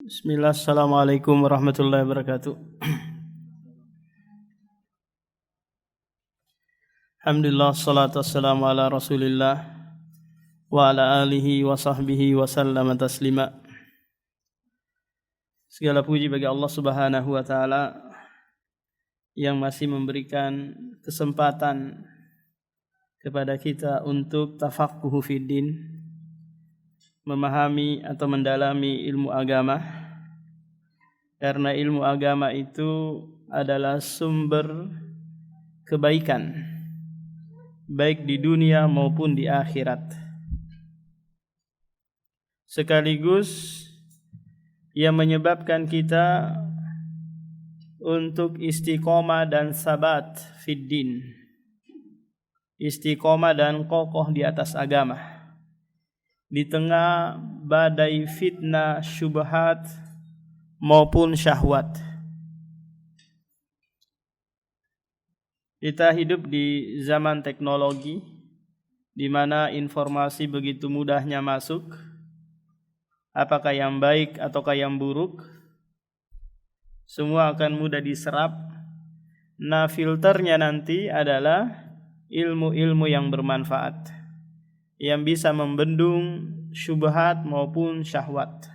Bismillah, assalamualaikum warahmatullahi wabarakatuh. Alhamdulillah, salatu wassalamu ala rasulillah wa ala alihi wa sahbihi wa sallama taslima. Segala puji bagi Allah subhanahu wa ta'ala yang masih memberikan kesempatan kepada kita untuk tafaqquhu fiddin, memahami atau mendalami ilmu agama, karena ilmu agama itu adalah sumber kebaikan baik di dunia maupun di akhirat. Sekaligus yang menyebabkan kita untuk istiqomah dan sabat fiddin, istiqomah dan kokoh di atas agama di tengah badai fitnah, syubhat maupun syahwat. Kita hidup di zaman teknologi di mana informasi begitu mudahnya masuk, apakah yang baik ataukah yang buruk, semua akan mudah diserap. Nah, filternya nanti adalah ilmu-ilmu yang bermanfaat, yang bisa membendung syubhat maupun syahwat.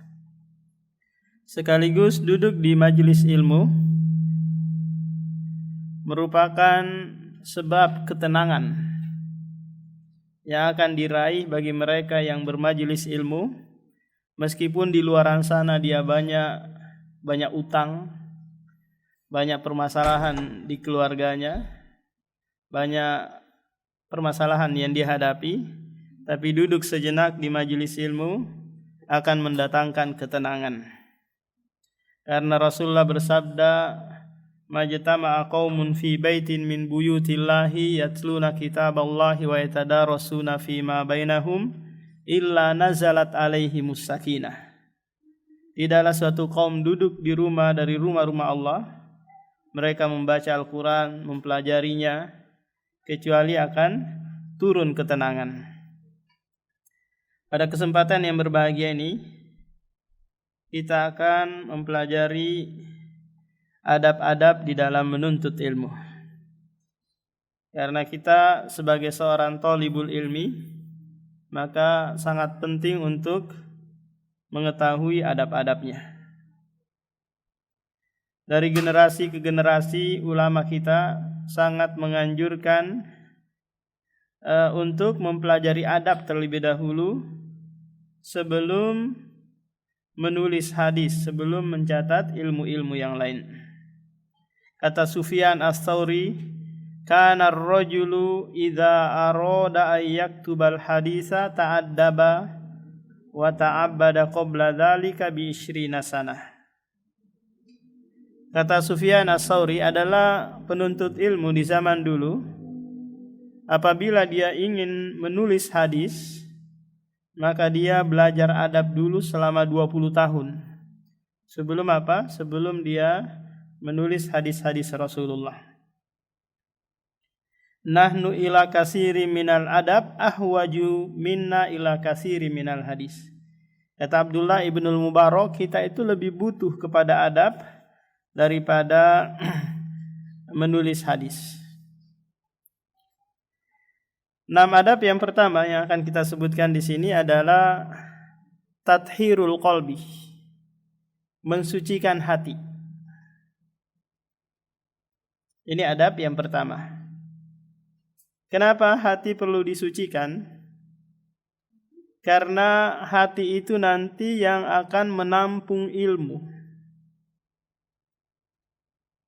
Sekaligus duduk di majelis ilmu merupakan sebab ketenangan yang akan diraih bagi mereka yang bermajelis ilmu, meskipun di luar sana dia banyak utang, banyak permasalahan di keluarganya, banyak permasalahan yang dihadapi. Tapi duduk sejenak di majelis ilmu akan mendatangkan ketenangan. Karena Rasulullah bersabda, "Majtama'a qaumun fi baitin min buyutillahi yatluna kitaballahi wa yatadarasuna fima bainahum illa nazalat alaihimus sakinah." Tidaklah suatu kaum duduk di rumah dari rumah-rumah Allah, mereka membaca Al-Quran, mempelajarinya, kecuali akan turun ketenangan. Pada kesempatan yang berbahagia ini, kita akan mempelajari adab-adab di dalam menuntut ilmu. Karena kita sebagai seorang thalibul ilmi, maka sangat penting untuk mengetahui adab-adabnya. Dari generasi ke generasi, ulama kita sangat menganjurkan untuk mempelajari adab terlebih dahulu sebelum menulis hadis, sebelum mencatat ilmu-ilmu yang lain. Kata Sufyan Ats-Tsauri, "Kana ar-rajulu idza arada an yaktubal haditsa ta'addaba wa ta'abbada qabla dzalika bi 20 sanah." Kata Sufyan Ats-Tsauri adalah penuntut ilmu di zaman dulu, apabila dia ingin menulis hadis, maka dia belajar adab dulu selama 20 tahun. Sebelum apa? Sebelum dia menulis hadis-hadis Rasulullah. Nahnu ila kasiri minal adab ahwaju minna ila kasiri minal hadis. Kata Abdullah ibnul Mubarak, kita itu lebih butuh kepada adab daripada menulis hadis. 6 adab yang pertama yang akan kita sebutkan di sini adalah tathhirul qalbi, mensucikan hati. Ini adab yang pertama. Kenapa hati perlu disucikan? Karena hati itu nanti yang akan menampung ilmu.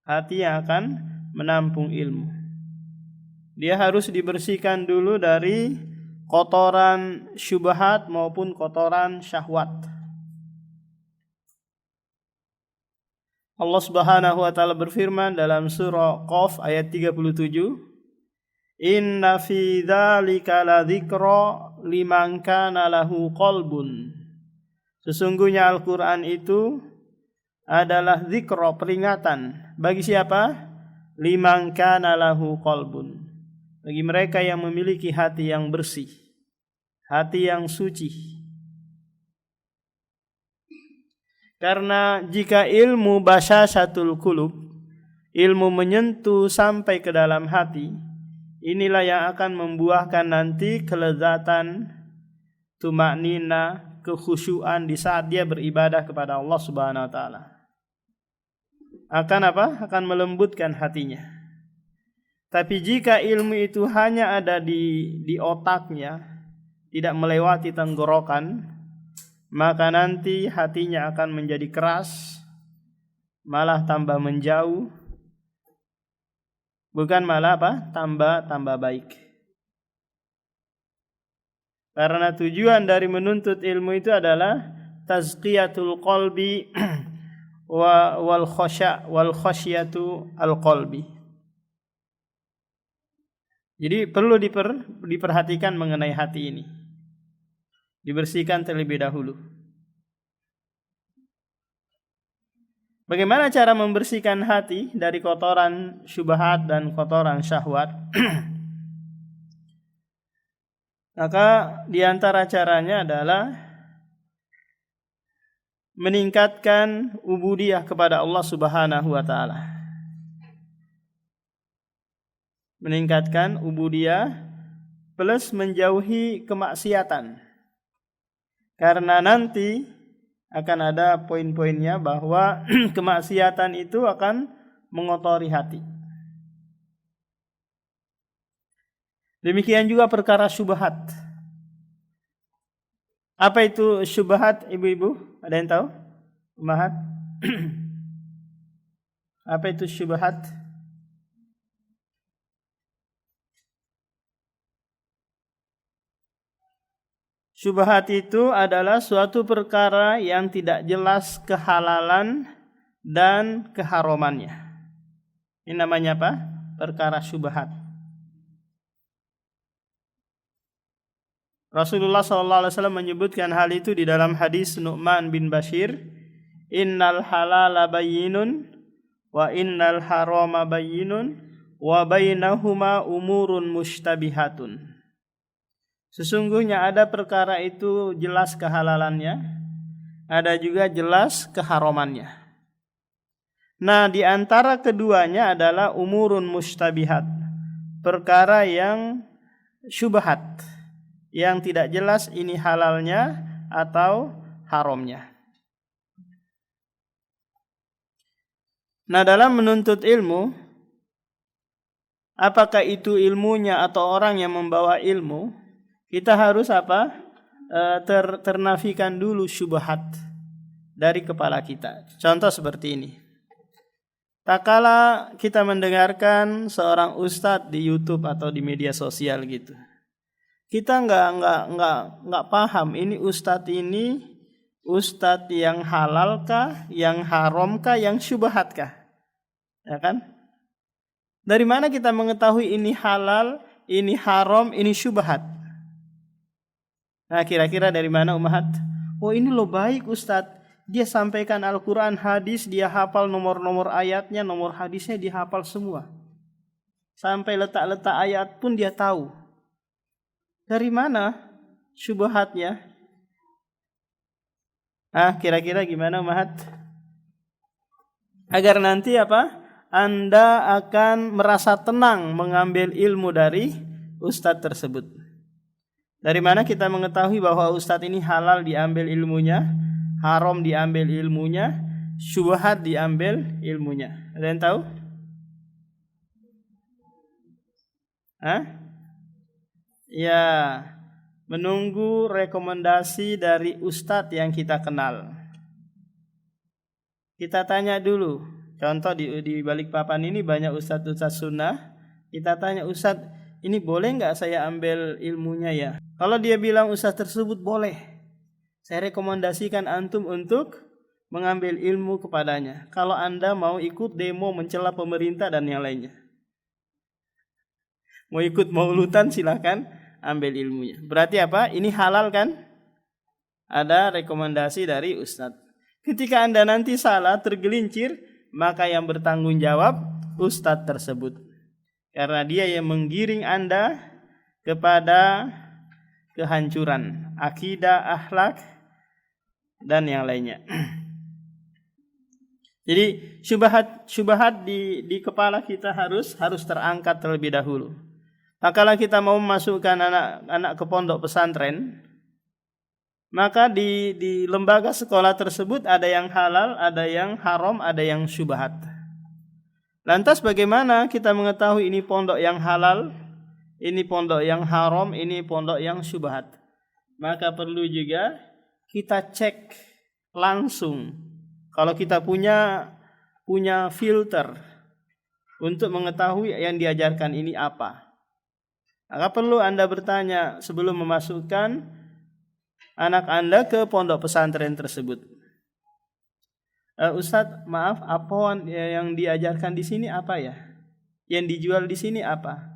Hati yang akan menampung ilmu. Dia harus dibersihkan dulu dari kotoran syubhat maupun kotoran syahwat. Allah Subhanahu wa taala berfirman dalam surah Qaf ayat 37, "Inna fi dzalika ladzikra liman kana lahu qalbun." Sesungguhnya Al-Qur'an itu adalah dzikra, peringatan. Bagi siapa? Liman kana lahu qalbun. Bagi mereka yang memiliki hati yang bersih, hati yang suci. Karena jika ilmu basyasatul qulub, ilmu menyentuh sampai ke dalam hati, inilah yang akan membuahkan nanti kelezatan, tumaknina, kekhusyuan di saat dia beribadah kepada Allah Subhanahu wa taala. Akan apa? Akan melembutkan hatinya. Tapi jika ilmu itu hanya ada di otaknya, tidak melewati tenggorokan, maka nanti hatinya akan menjadi keras, malah tambah menjauh, bukan malah apa? Tambah baik. Karena tujuan dari menuntut ilmu itu adalah tazkiyatul qalbi wal khasyatu al qalbi. Jadi perlu diperhatikan mengenai hati ini. Dibersihkan terlebih dahulu. Bagaimana cara membersihkan hati dari kotoran syubhat dan kotoran syahwat? Maka di antara caranya adalah meningkatkan ubudiyah kepada Allah Subhanahu wa taala. Meningkatkan ubudiyah plus menjauhi kemaksiatan. Karena nanti akan ada poin-poinnya bahwa kemaksiatan itu akan mengotori hati. Demikian juga perkara syubhat. Apa itu syubhat, ibu-ibu? Ada yang tahu? Ummahat? Apa itu syubhat? Syubhat itu adalah suatu perkara yang tidak jelas kehalalan dan keharamannya. Ini namanya apa? Perkara syubhat. Rasulullah SAW menyebutkan hal itu di dalam hadis Nu'man bin Bashir, innal halala bayyinun wa innal harama bayyinun wa bainahuma umurun mushtabihatun. Sesungguhnya ada perkara itu jelas kehalalannya, ada juga jelas keharamannya. Nah, di antara keduanya adalah umurun mushtabihat, perkara yang syubhat, yang tidak jelas ini halalnya atau haramnya. Nah, dalam menuntut ilmu, apakah itu ilmunya atau orang yang membawa ilmu, kita harus apa? Ternafikan dulu syubhat dari kepala kita. Contoh seperti ini. Tak kala kita mendengarkan seorang ustadz di YouTube atau di media sosial gitu, kita nggak paham ini ustadz yang halalkah, yang haramkah, yang syubhatkah, ya kan? Dari mana kita mengetahui ini halal, ini haram, ini syubhat? Nah, kira-kira dari mana ummahat? Oh, ini loh baik ustadz, dia sampaikan Al-Quran, hadis, dia hafal nomor-nomor ayatnya, nomor hadisnya dia hafal semua. Sampai letak-letak ayat pun dia tahu. Dari mana syubhatnya? Kira-kira gimana ummahat? Agar nanti apa? Anda akan merasa tenang mengambil ilmu dari ustadz tersebut. Dari mana kita mengetahui bahwa ustadz ini halal diambil ilmunya, haram diambil ilmunya, syubhat diambil ilmunya? Ada yang tahu? Ya, menunggu rekomendasi dari ustadz yang kita kenal. Kita tanya dulu. Contoh di Balikpapan ini banyak ustadz sunnah. Kita tanya, ustadz, ini boleh nggak saya ambil ilmunya ya? Kalau dia bilang ustadz tersebut boleh, saya rekomendasikan antum untuk mengambil ilmu kepadanya. Kalau Anda mau ikut demo mencela pemerintah dan yang lainnya, mau ikut maulutan, silakan ambil ilmunya. Berarti apa? Ini halal kan? Ada rekomendasi dari ustadz. Ketika Anda nanti salah, tergelincir, maka yang bertanggung jawab ustadz tersebut. Karena dia yang menggiring Anda kepada kehancuran akidah, akhlak, dan yang lainnya. Jadi syubhat di kepala kita harus terangkat terlebih dahulu. Nah, kalau kita mau memasukkan anak-anak ke pondok pesantren, maka di lembaga sekolah tersebut ada yang halal, ada yang haram, ada yang syubhat. Lantas bagaimana kita mengetahui ini pondok yang halal, ini pondok yang haram, ini pondok yang syubhat? Maka perlu juga kita cek langsung. Kalau kita punya filter untuk mengetahui yang diajarkan ini apa, maka perlu Anda bertanya sebelum memasukkan anak Anda ke pondok pesantren tersebut. Ustadz, maaf, apa yang diajarkan di sini apa ya? Yang dijual di sini apa?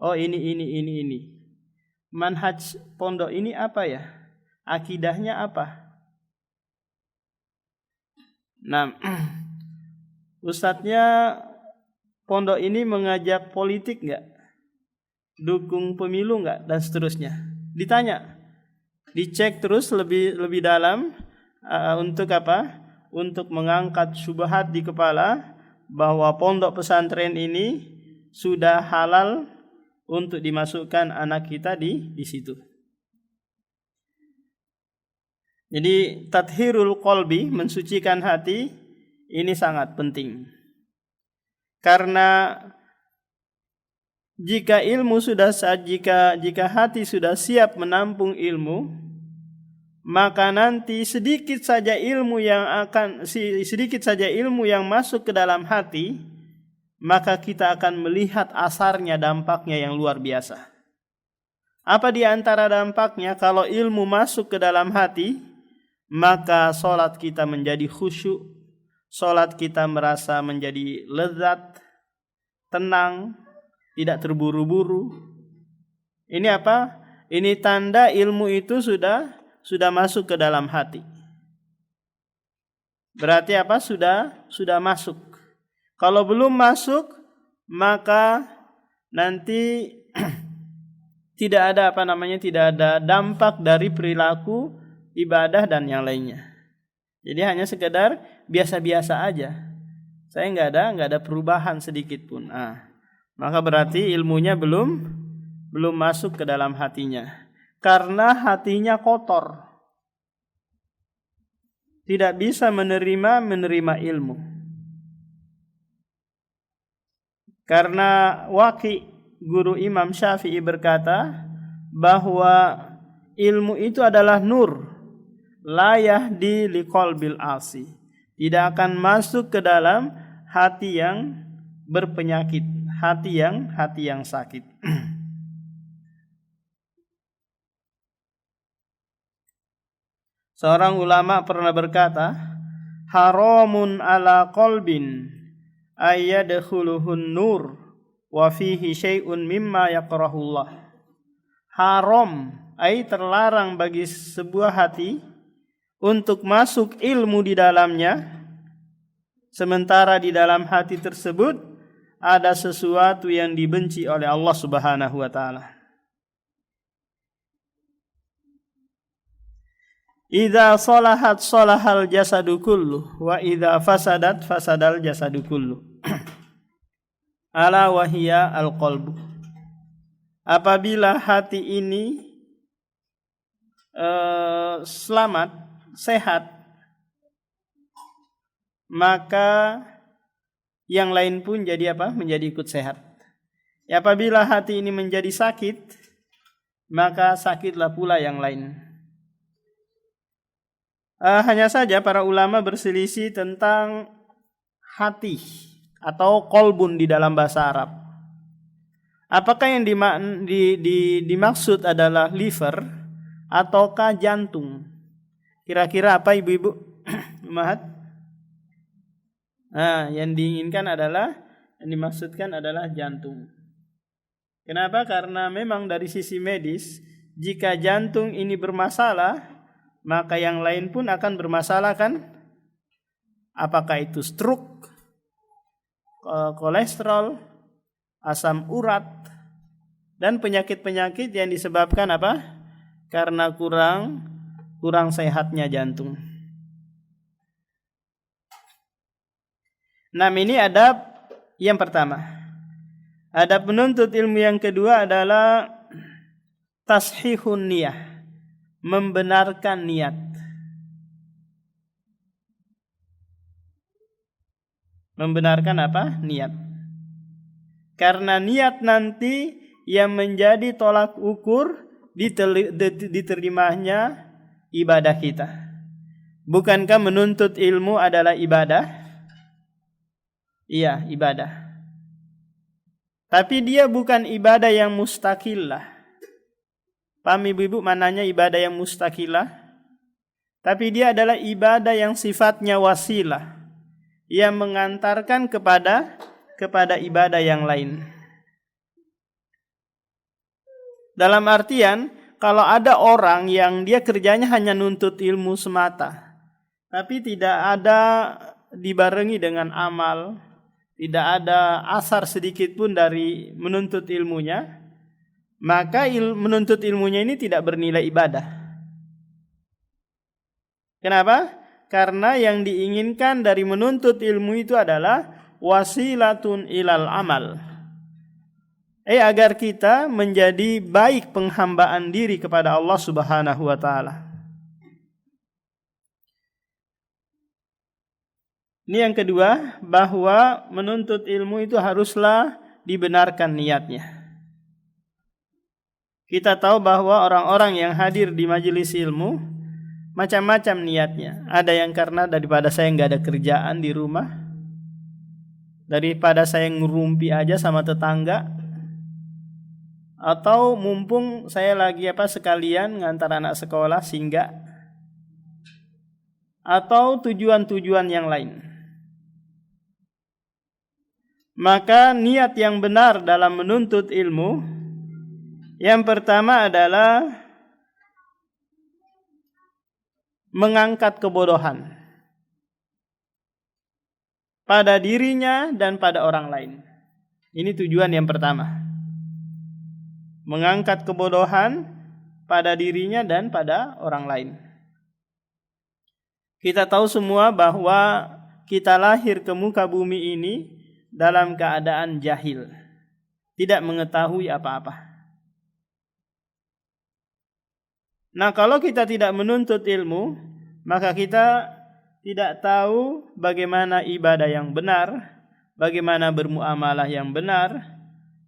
Oh, ini. Manhaj pondok ini apa ya? Akidahnya apa? Nah, ustadznya pondok ini mengajak politik enggak? Dukung pemilu enggak? Dan seterusnya. Ditanya. Dicek terus lebih dalam untuk apa? Untuk mengangkat syubhat di kepala bahwa pondok pesantren ini sudah halal untuk dimasukkan anak kita di situ. Jadi tathhirul qalbi, mensucikan hati, ini sangat penting. Karena jika hati sudah siap menampung ilmu, maka nanti sedikit saja ilmu yang masuk ke dalam hati, maka kita akan melihat asarnya, dampaknya yang luar biasa. Apa di antara dampaknya? Kalau ilmu masuk ke dalam hati, maka solat kita menjadi khusyuk, solat kita merasa menjadi lezat, tenang, tidak terburu-buru. Ini apa? Ini tanda ilmu itu sudah masuk ke dalam hati. Berarti apa? Sudah masuk. Kalau belum masuk, maka nanti tidak ada dampak dari perilaku ibadah dan yang lainnya. Jadi hanya sekedar biasa-biasa aja. Saya nggak ada perubahan sedikit pun. Maka berarti ilmunya belum masuk ke dalam hatinya. Karena hatinya kotor. Tidak bisa menerima ilmu. Karena Waqi, guru Imam Syafi'i, berkata bahwa ilmu itu adalah nur, la yahdi liqalbil asi, tidak akan masuk ke dalam hati yang berpenyakit, hati yang sakit. Seorang ulama pernah berkata, haramun ala qalbin ayyadkhuluhun nur wa fihi syai'un mimma yakrahullah. Haram, terlarang bagi sebuah hati untuk masuk ilmu di dalamnya, sementara di dalam hati tersebut ada sesuatu yang dibenci oleh Allah Subhanahu wa taala. Idza salahat salahal jasadu kullu wa idza fasadat fasadal jasadu kullu. Ala wahia al-qalbu. Apabila hati ini selamat, sehat, maka yang lain pun jadi apa? Menjadi ikut sehat. Apabila hati ini menjadi sakit, maka sakitlah pula yang lain. Hanya saja para ulama berselisih tentang hati atau kolbun di dalam bahasa Arab. Apakah yang dimaksud adalah liver ataukah jantung? Kira-kira apa ibu-ibu? Mahat? Yang diinginkan yang dimaksudkan adalah jantung. Kenapa? Karena memang dari sisi medis, jika jantung ini bermasalah, maka yang lain pun akan bermasalah, kan? Apakah itu stroke, kolesterol, asam urat, dan penyakit-penyakit yang disebabkan apa? Karena kurang sehatnya jantung. Ini adab yang pertama. Adab penuntut ilmu yang kedua adalah tashihun niyah, membenarkan niat. Membenarkan apa? Niat. Karena niat nanti yang menjadi tolak ukur diterimanya ibadah kita. Bukankah menuntut ilmu adalah ibadah? Iya, ibadah. Tapi dia bukan ibadah yang mustaqilah. Paham ibu-ibu mananya ibadah yang mustaqilah? Tapi dia adalah ibadah yang sifatnya wasilah, yang mengantarkan kepada ibadah yang lain. Dalam artian, kalau ada orang yang dia kerjanya hanya nuntut ilmu semata, tapi tidak ada dibarengi dengan amal, tidak ada asar sedikit pun dari menuntut ilmunya, maka menuntut ilmunya ini tidak bernilai ibadah. Kenapa? Karena yang diinginkan dari menuntut ilmu itu adalah wasilatun ilal amal. Agar kita menjadi baik penghambaan diri kepada Allah Subhanahu wa taala. Ini yang kedua, bahwa menuntut ilmu itu haruslah dibenarkan niatnya. Kita tahu bahwa orang-orang yang hadir di majelis ilmu macam-macam niatnya. Ada yang karena daripada saya nggak ada kerjaan di rumah, daripada saya ngerumpi aja sama tetangga, atau mumpung saya lagi sekalian ngantar anak sekolah singgah, atau tujuan-tujuan yang lain. Maka niat yang benar dalam menuntut ilmu yang pertama adalah mengangkat kebodohan pada dirinya dan pada orang lain. Ini tujuan yang pertama. Mengangkat kebodohan pada dirinya dan pada orang lain. Kita tahu semua bahwa kita lahir ke muka bumi ini dalam keadaan jahil, tidak mengetahui apa-apa. Nah, kalau kita tidak menuntut ilmu, maka kita tidak tahu bagaimana ibadah yang benar, bagaimana bermuamalah yang benar,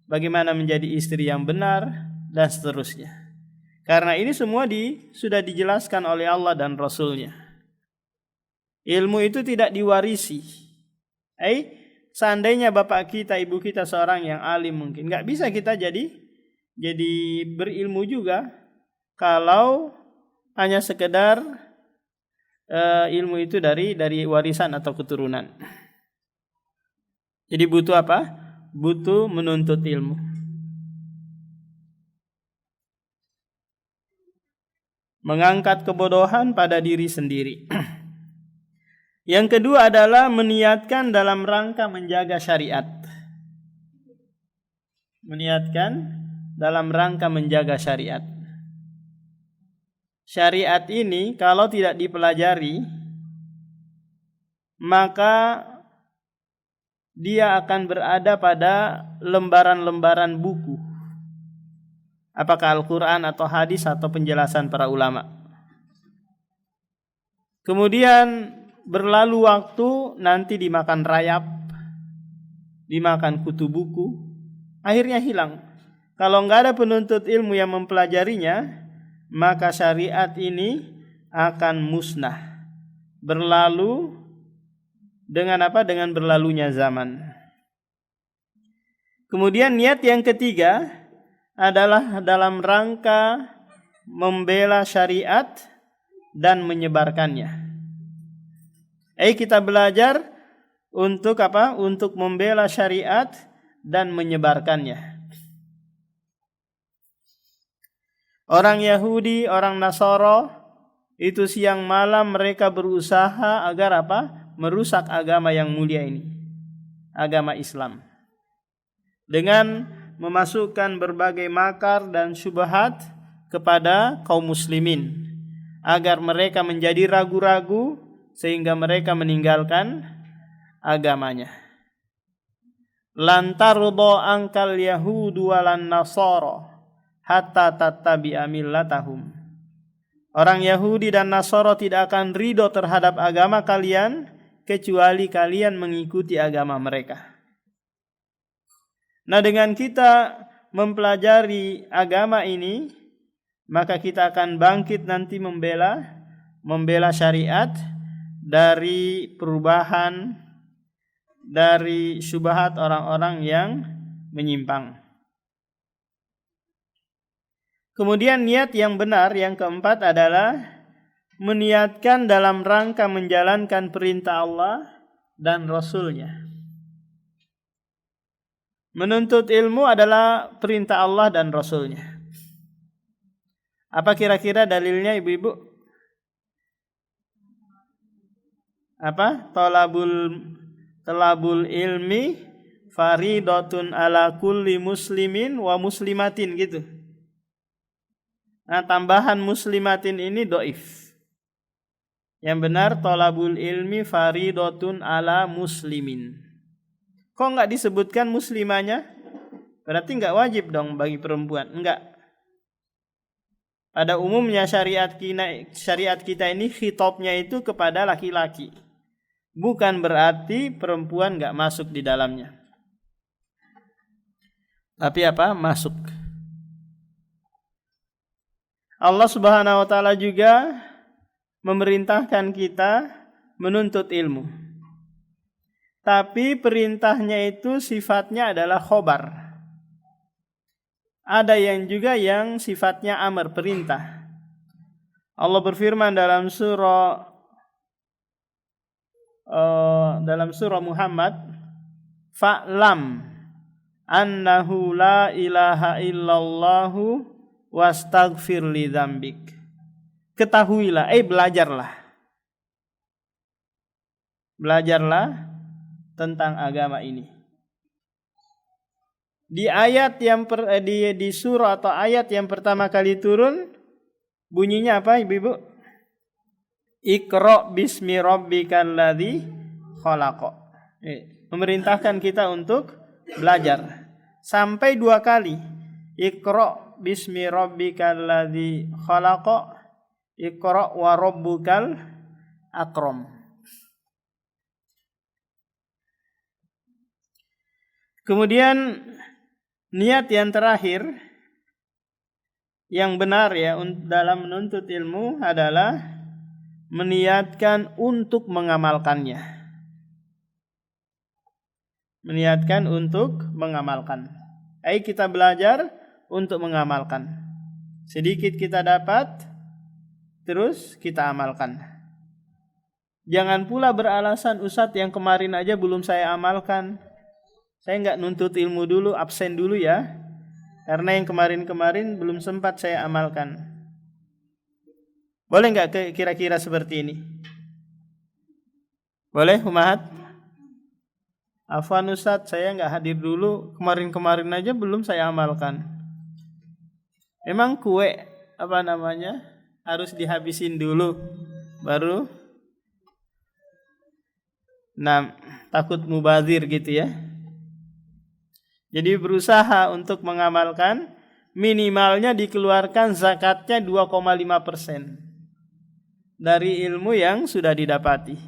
bagaimana menjadi istri yang benar, dan seterusnya. Karena ini semua sudah dijelaskan oleh Allah dan Rasul-Nya. Ilmu itu tidak diwarisi. Seandainya bapak kita, ibu kita seorang yang alim, mungkin nggak bisa kita jadi berilmu juga kalau hanya sekedar ilmu itu dari warisan atau keturunan. Jadi butuh apa? Butuh menuntut ilmu. Mengangkat kebodohan pada diri sendiri. Yang kedua adalah meniatkan dalam rangka menjaga syariat. Meniatkan dalam rangka menjaga syariat. Syariat ini kalau tidak dipelajari, maka dia akan berada pada lembaran-lembaran buku. Apakah Al-Quran atau hadis atau penjelasan para ulama. Kemudian berlalu waktu, nanti dimakan rayap, dimakan kutu buku, akhirnya hilang. Kalau nggak ada penuntut ilmu yang mempelajarinya, maka syariat ini akan musnah, berlalu dengan apa? Dengan berlalunya zaman. Kemudian niat yang ketiga adalah dalam rangka membela syariat dan menyebarkannya. Kita belajar untuk apa? Untuk membela syariat dan menyebarkannya. Orang Yahudi, orang Nasara itu siang malam mereka berusaha agar apa? Merusak agama yang mulia ini, agama Islam, dengan memasukkan berbagai makar dan syubhat kepada kaum muslimin agar mereka menjadi ragu-ragu sehingga mereka meninggalkan agamanya. Lan tardo angkal yahudu walan nasara hatta tattabi'a millatahum. Orang Yahudi dan Nasara tidak akan ridho terhadap agama kalian kecuali kalian mengikuti agama mereka. Nah, dengan kita mempelajari agama ini, maka kita akan bangkit nanti membela syariat dari perubahan, dari syubhat orang-orang yang menyimpang. Kemudian niat yang benar yang keempat adalah meniatkan dalam rangka menjalankan perintah Allah dan Rasul-Nya. Menuntut ilmu adalah perintah Allah dan Rasul-Nya. Apa kira-kira dalilnya ibu-ibu? Apa? Talabul ilmi faridatun ala kulli muslimin wa muslimatin gitu. Nah, tambahan muslimatin ini doif. Yang benar talabul ilmi faridatun ala muslimin. Kok enggak disebutkan muslimanya? Berarti enggak wajib dong bagi perempuan. Enggak. Pada umumnya syariat kita ini khitabnya itu kepada laki-laki. Bukan berarti perempuan enggak masuk di dalamnya. Tapi apa? Masuk. Allah Subhanahu wa taala juga memerintahkan kita menuntut ilmu. Tapi perintahnya itu sifatnya adalah khobar. Ada yang juga yang sifatnya amar, perintah. Allah berfirman dalam surah Muhammad, fa'lam annahu la ilaha illallahu wastaghfir li dzambik. Ketahuilah, belajarlah tentang agama ini. Di ayat yang di surah atau ayat yang pertama kali turun, bunyinya apa ibu-ibu? Iqra bismi rabbikal ladzi khalaq. Memerintahkan kita untuk belajar sampai 2 kali. Iqra bismi rabbikal ladzi khalaq, iqra wa rabbukal akram. Kemudian niat yang terakhir yang benar ya dalam menuntut ilmu adalah meniatkan untuk mengamalkannya. Meniatkan untuk mengamalkan. Kita belajar untuk mengamalkan. Sedikit kita dapat, terus kita amalkan. Jangan pula beralasan, Ustadz yang kemarin aja belum saya amalkan. Saya enggak nuntut ilmu dulu, absen dulu ya. Karena yang kemarin-kemarin belum sempat saya amalkan. Boleh enggak kira-kira seperti ini? Boleh, Umahat? Afwan Ustadz, saya enggak hadir dulu, kemarin-kemarin aja belum saya amalkan. Emang kue harus dihabisin dulu baru takut mubazir gitu ya. Jadi berusaha untuk mengamalkan, minimalnya dikeluarkan zakatnya 2,5% dari ilmu yang sudah didapati.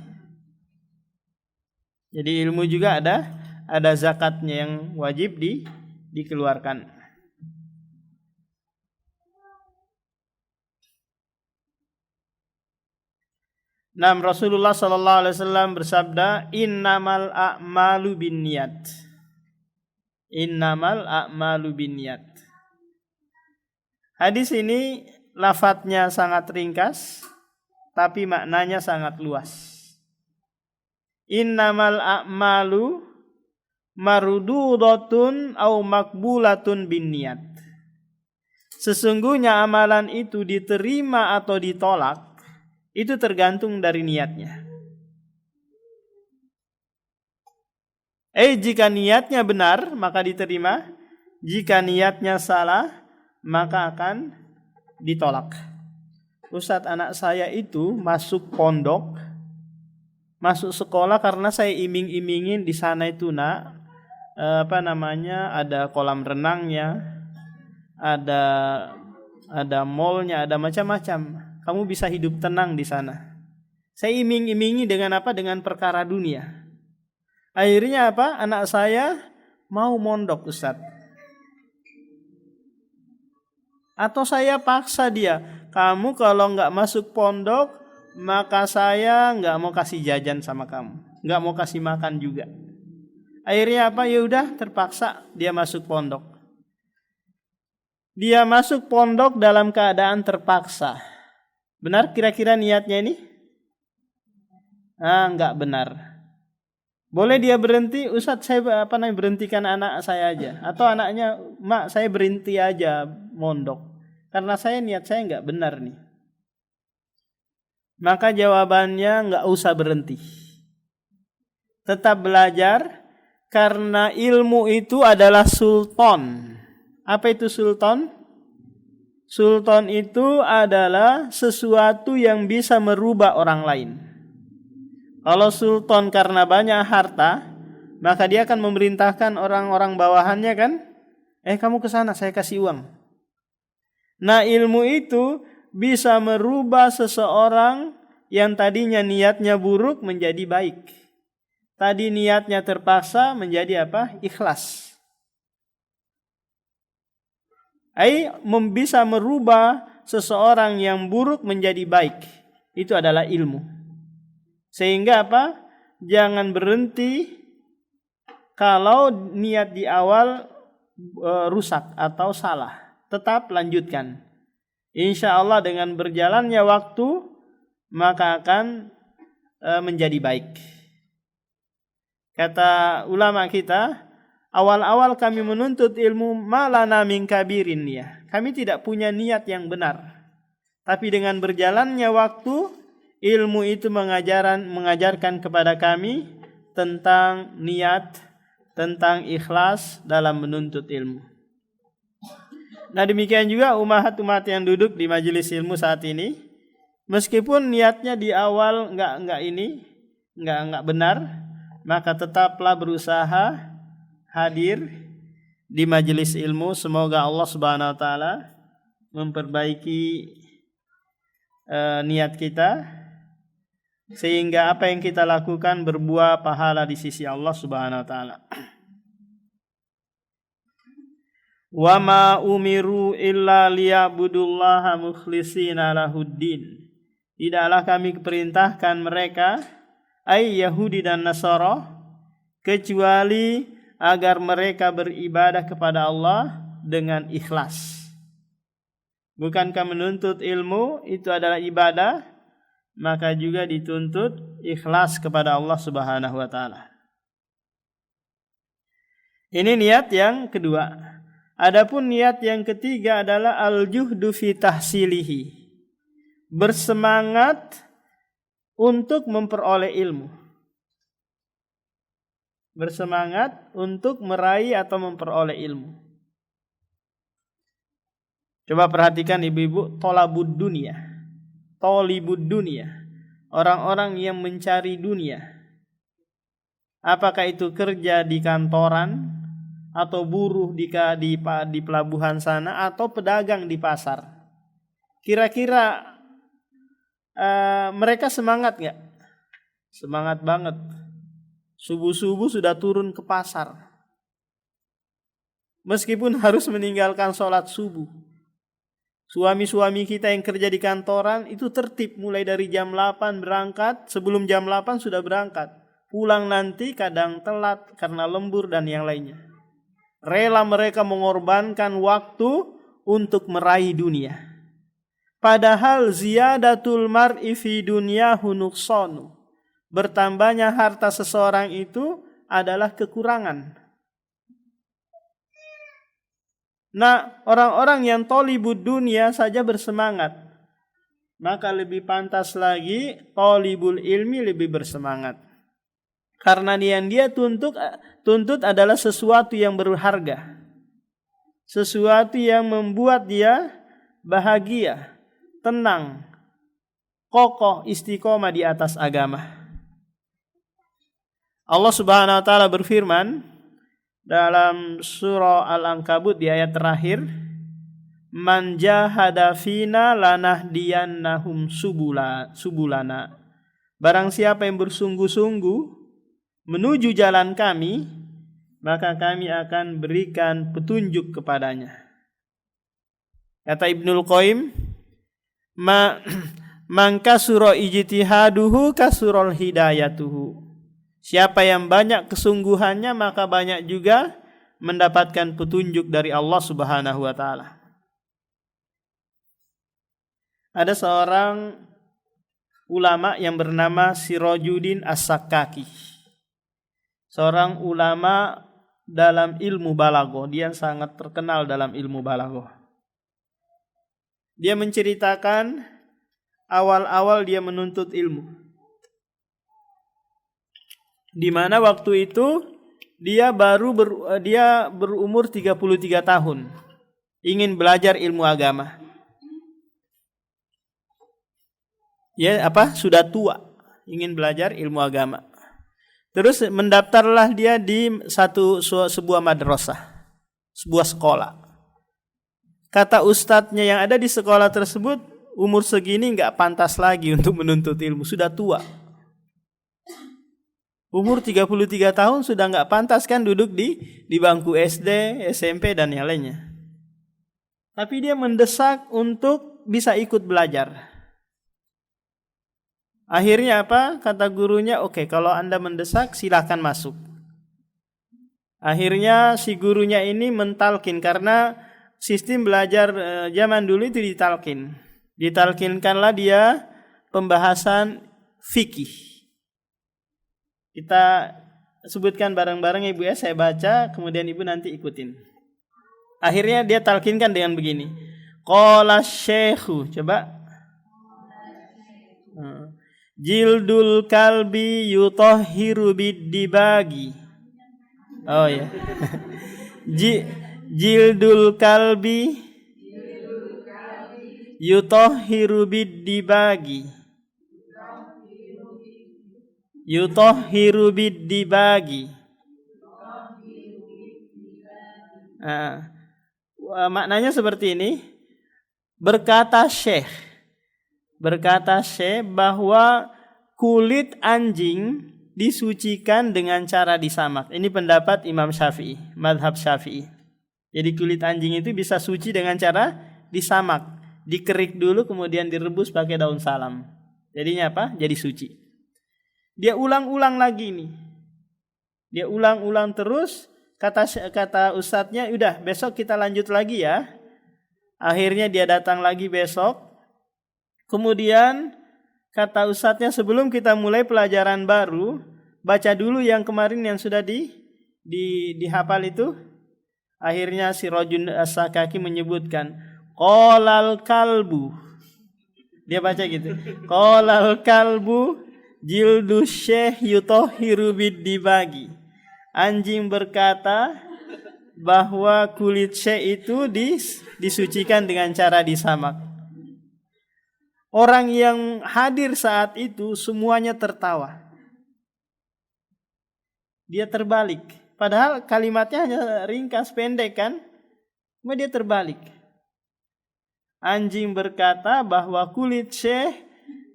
Jadi ilmu juga ada zakatnya yang wajib dikeluarkan. Rasulullah sallallahu alaihi wasallam bersabda, innamal a'malu binniyat. Innamal a'malu binniyat. Hadis ini lafadznya sangat ringkas, tapi maknanya sangat luas. Innamal a'malu marududatun au makbulatun binniyat. Sesungguhnya amalan itu diterima atau ditolak, itu tergantung dari niatnya. Jika niatnya benar, maka diterima. Jika niatnya salah, maka akan ditolak. Ustadz, anak saya itu masuk pondok masuk sekolah karena saya iming-imingin di sana itu ada kolam renangnya, ada mallnya, ada macam-macam. Kamu bisa hidup tenang di sana. Saya iming-imingi dengan apa? Dengan perkara dunia. Akhirnya apa? Anak saya mau mondok, Ustaz. Atau saya paksa dia, kamu kalau nggak masuk pondok, maka saya nggak mau kasih jajan sama kamu, nggak mau kasih makan juga. Akhirnya apa? Ya udah, terpaksa dia masuk pondok. Dia masuk pondok dalam keadaan terpaksa. Benar kira-kira niatnya ini? Nggak benar. Boleh dia berhenti, Ustaz saya berhentikan anak saya aja, atau anaknya, mak saya berhenti aja mondok karena niat saya nggak benar nih. Maka jawabannya nggak usah berhenti, tetap belajar, karena ilmu itu adalah sultan. Apa itu sultan? Sultan itu adalah sesuatu yang bisa merubah orang lain. Kalau sultan karena banyak harta, maka dia akan memerintahkan orang-orang bawahannya kan, kamu ke sana, saya kasih uang. Nah, ilmu itu bisa merubah seseorang yang tadinya niatnya buruk menjadi baik. Tadi niatnya terpaksa menjadi apa? Ikhlas. Bisa merubah seseorang yang buruk menjadi baik. Itu adalah ilmu. Sehingga apa? Jangan berhenti kalau niat di awal rusak atau salah. Tetap lanjutkan. Insya Allah dengan berjalannya waktu maka akan menjadi baik. Kata ulama kita, awal-awal kami menuntut ilmu malana min kabirin ya. Kami tidak punya niat yang benar. Tapi dengan berjalannya waktu, ilmu itu mengajarkan kepada kami tentang niat, tentang ikhlas dalam menuntut ilmu. Nah, demikian juga umat-umat yang duduk di majelis ilmu saat ini, meskipun niatnya di awal enggak benar, maka tetaplah berusaha hadir di majelis ilmu. Semoga Allah Subhanahu wa taala memperbaiki niat kita, sehingga apa yang kita lakukan berbuah pahala di sisi Allah Subhanahu wa taala. Wa ma umiru illa liya'budullaha mukhlishina lahuddin. Tidaklah kami perintahkan mereka, Yahudi dan Nasara, kecuali agar mereka beribadah kepada Allah dengan ikhlas. Bukankah menuntut ilmu itu adalah ibadah? Maka juga dituntut ikhlas kepada Allah Subhanahu wa taala. Ini niat yang kedua. Adapun niat yang ketiga adalah al-juhdu fi tahsilihi. Bersemangat untuk memperoleh ilmu. Bersemangat untuk meraih atau memperoleh ilmu. Coba perhatikan ibu-ibu, tolabud dunia. Tolibud dunia, orang-orang yang mencari dunia. Apakah itu kerja di kantoran, atau buruh di pelabuhan sana, atau pedagang di pasar? Kira-kira mereka semangat nggak? Semangat banget. Subuh-subuh sudah turun ke pasar, meskipun harus meninggalkan sholat subuh. Suami-suami kita yang kerja di kantoran itu tertib, mulai dari jam 8 berangkat, sebelum jam 8 sudah berangkat. Pulang nanti kadang telat karena lembur dan yang lainnya. Rela mereka mengorbankan waktu untuk meraih dunia. Padahal ziyadatul mar'i fi dunyahu nuqsanu. Bertambahnya harta seseorang itu adalah kekurangan. Nah, orang-orang yang tolibud dunia saja bersemangat, maka lebih pantas lagi tolibul ilmi lebih bersemangat. Karena yang dia tuntut adalah sesuatu yang berharga. Sesuatu yang membuat dia bahagia, tenang, kokoh, istiqomah di atas agama. Allah Subhanahu wa taala berfirman dalam surah Al-Ankabut di ayat terakhir, "Man jahada fina lanahdiyannahum subulana." Barang siapa yang bersungguh-sungguh menuju jalan kami, maka kami akan berikan petunjuk kepadanya. Kata Ibnul Qayyim, man kasura ijtihaduhu kasurul hidayatuhu. Siapa yang banyak kesungguhannya, maka banyak juga mendapatkan petunjuk dari Allah Subhanahu wa taala. Ada seorang ulama yang bernama Sirajuddin As-Sakaki. Seorang ulama dalam ilmu balaghah, dia sangat terkenal dalam ilmu balaghah. Dia menceritakan awal-awal dia menuntut ilmu. Di mana waktu itu dia berumur 33 tahun, ingin belajar ilmu agama. Sudah tua, ingin belajar ilmu agama. Terus mendaftarlah dia di sebuah madrasah, sebuah sekolah. Kata ustadznya yang ada di sekolah tersebut, umur segini nggak pantas lagi untuk menuntut ilmu, sudah tua. Umur 33 tahun sudah nggak pantas kan duduk di bangku SD, SMP dan yang lainnya. Tapi dia mendesak untuk bisa ikut belajar. Akhirnya apa? Kata gurunya, oke, kalau Anda mendesak silakan masuk. Akhirnya si gurunya ini mentalkin, karena sistem belajar zaman dulu itu ditalkin. Ditalkinkanlah dia pembahasan fikih. Kita sebutkan bareng-bareng Ibu ya, saya baca, kemudian Ibu nanti ikutin. Akhirnya dia talkinkan dengan begini. Qala syekhu, coba. Jildul kalbi yutahhiru bid-dibagi. Oh ya. Jildul kalbi yutahhiru bid-dibagi. Yutahhiru bid-dibagi. Maknanya seperti ini. Berkata Syekh bahwa kulit anjing disucikan dengan cara disamak. Ini pendapat Imam Syafi'i, mazhab Syafi'i. Jadi kulit anjing itu bisa suci dengan cara disamak. Dikerik dulu kemudian direbus pakai daun salam. Jadinya apa? Jadi suci. Dia ulang-ulang lagi nih. Dia ulang-ulang terus, kata ustadznya, udah besok kita lanjut lagi ya. Akhirnya dia datang lagi besok. Kemudian kata ustadznya, sebelum kita mulai pelajaran baru, baca dulu yang kemarin yang sudah dihafal itu. Akhirnya si Rajun As-Sakaki menyebutkan, qalal kalbu. Dia baca gitu. Qalal kalbu jildu syekh yutahhiru bid-dibagi. Anjing berkata bahwa kulit syekh itu disucikan dengan cara disamak. Orang yang hadir saat itu semuanya tertawa. Dia terbalik. Padahal kalimatnya hanya ringkas pendek kan? Cuma dia terbalik. Anjing berkata bahwa kulit syekh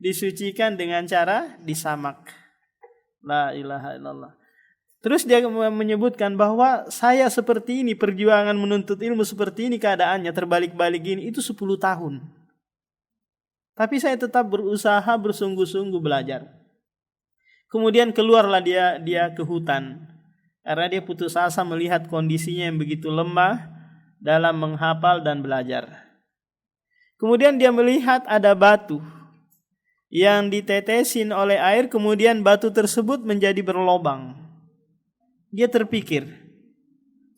disucikan dengan cara disamak. La ilaha illallah. Terus dia menyebutkan bahwa saya seperti ini, perjuangan menuntut ilmu seperti ini keadaannya, terbalik-balik ini, itu 10 tahun. Tapi saya tetap berusaha bersungguh-sungguh belajar. Kemudian keluarlah dia ke hutan. Karena dia putus asa melihat kondisinya yang begitu lemah dalam menghafal dan belajar. Kemudian dia melihat ada batu yang ditetesin oleh air, kemudian batu tersebut menjadi berlobang. Dia terpikir,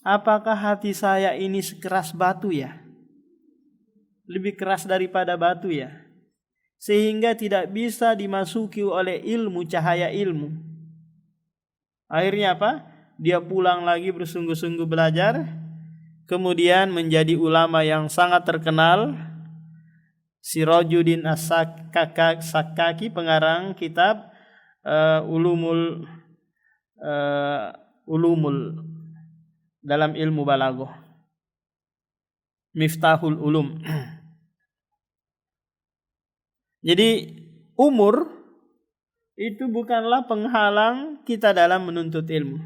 apakah hati saya ini sekeras batu ya? Lebih keras daripada batu ya? Sehingga tidak bisa dimasuki oleh ilmu, cahaya ilmu. Akhirnya apa? Dia pulang lagi bersungguh-sungguh belajar, kemudian menjadi ulama yang sangat terkenal. Sirajuddin As-Sakaki, pengarang kitab Ulumul ulumul dalam ilmu balaghah. Miftahul ulum. Jadi umur itu bukanlah penghalang kita dalam menuntut ilmu.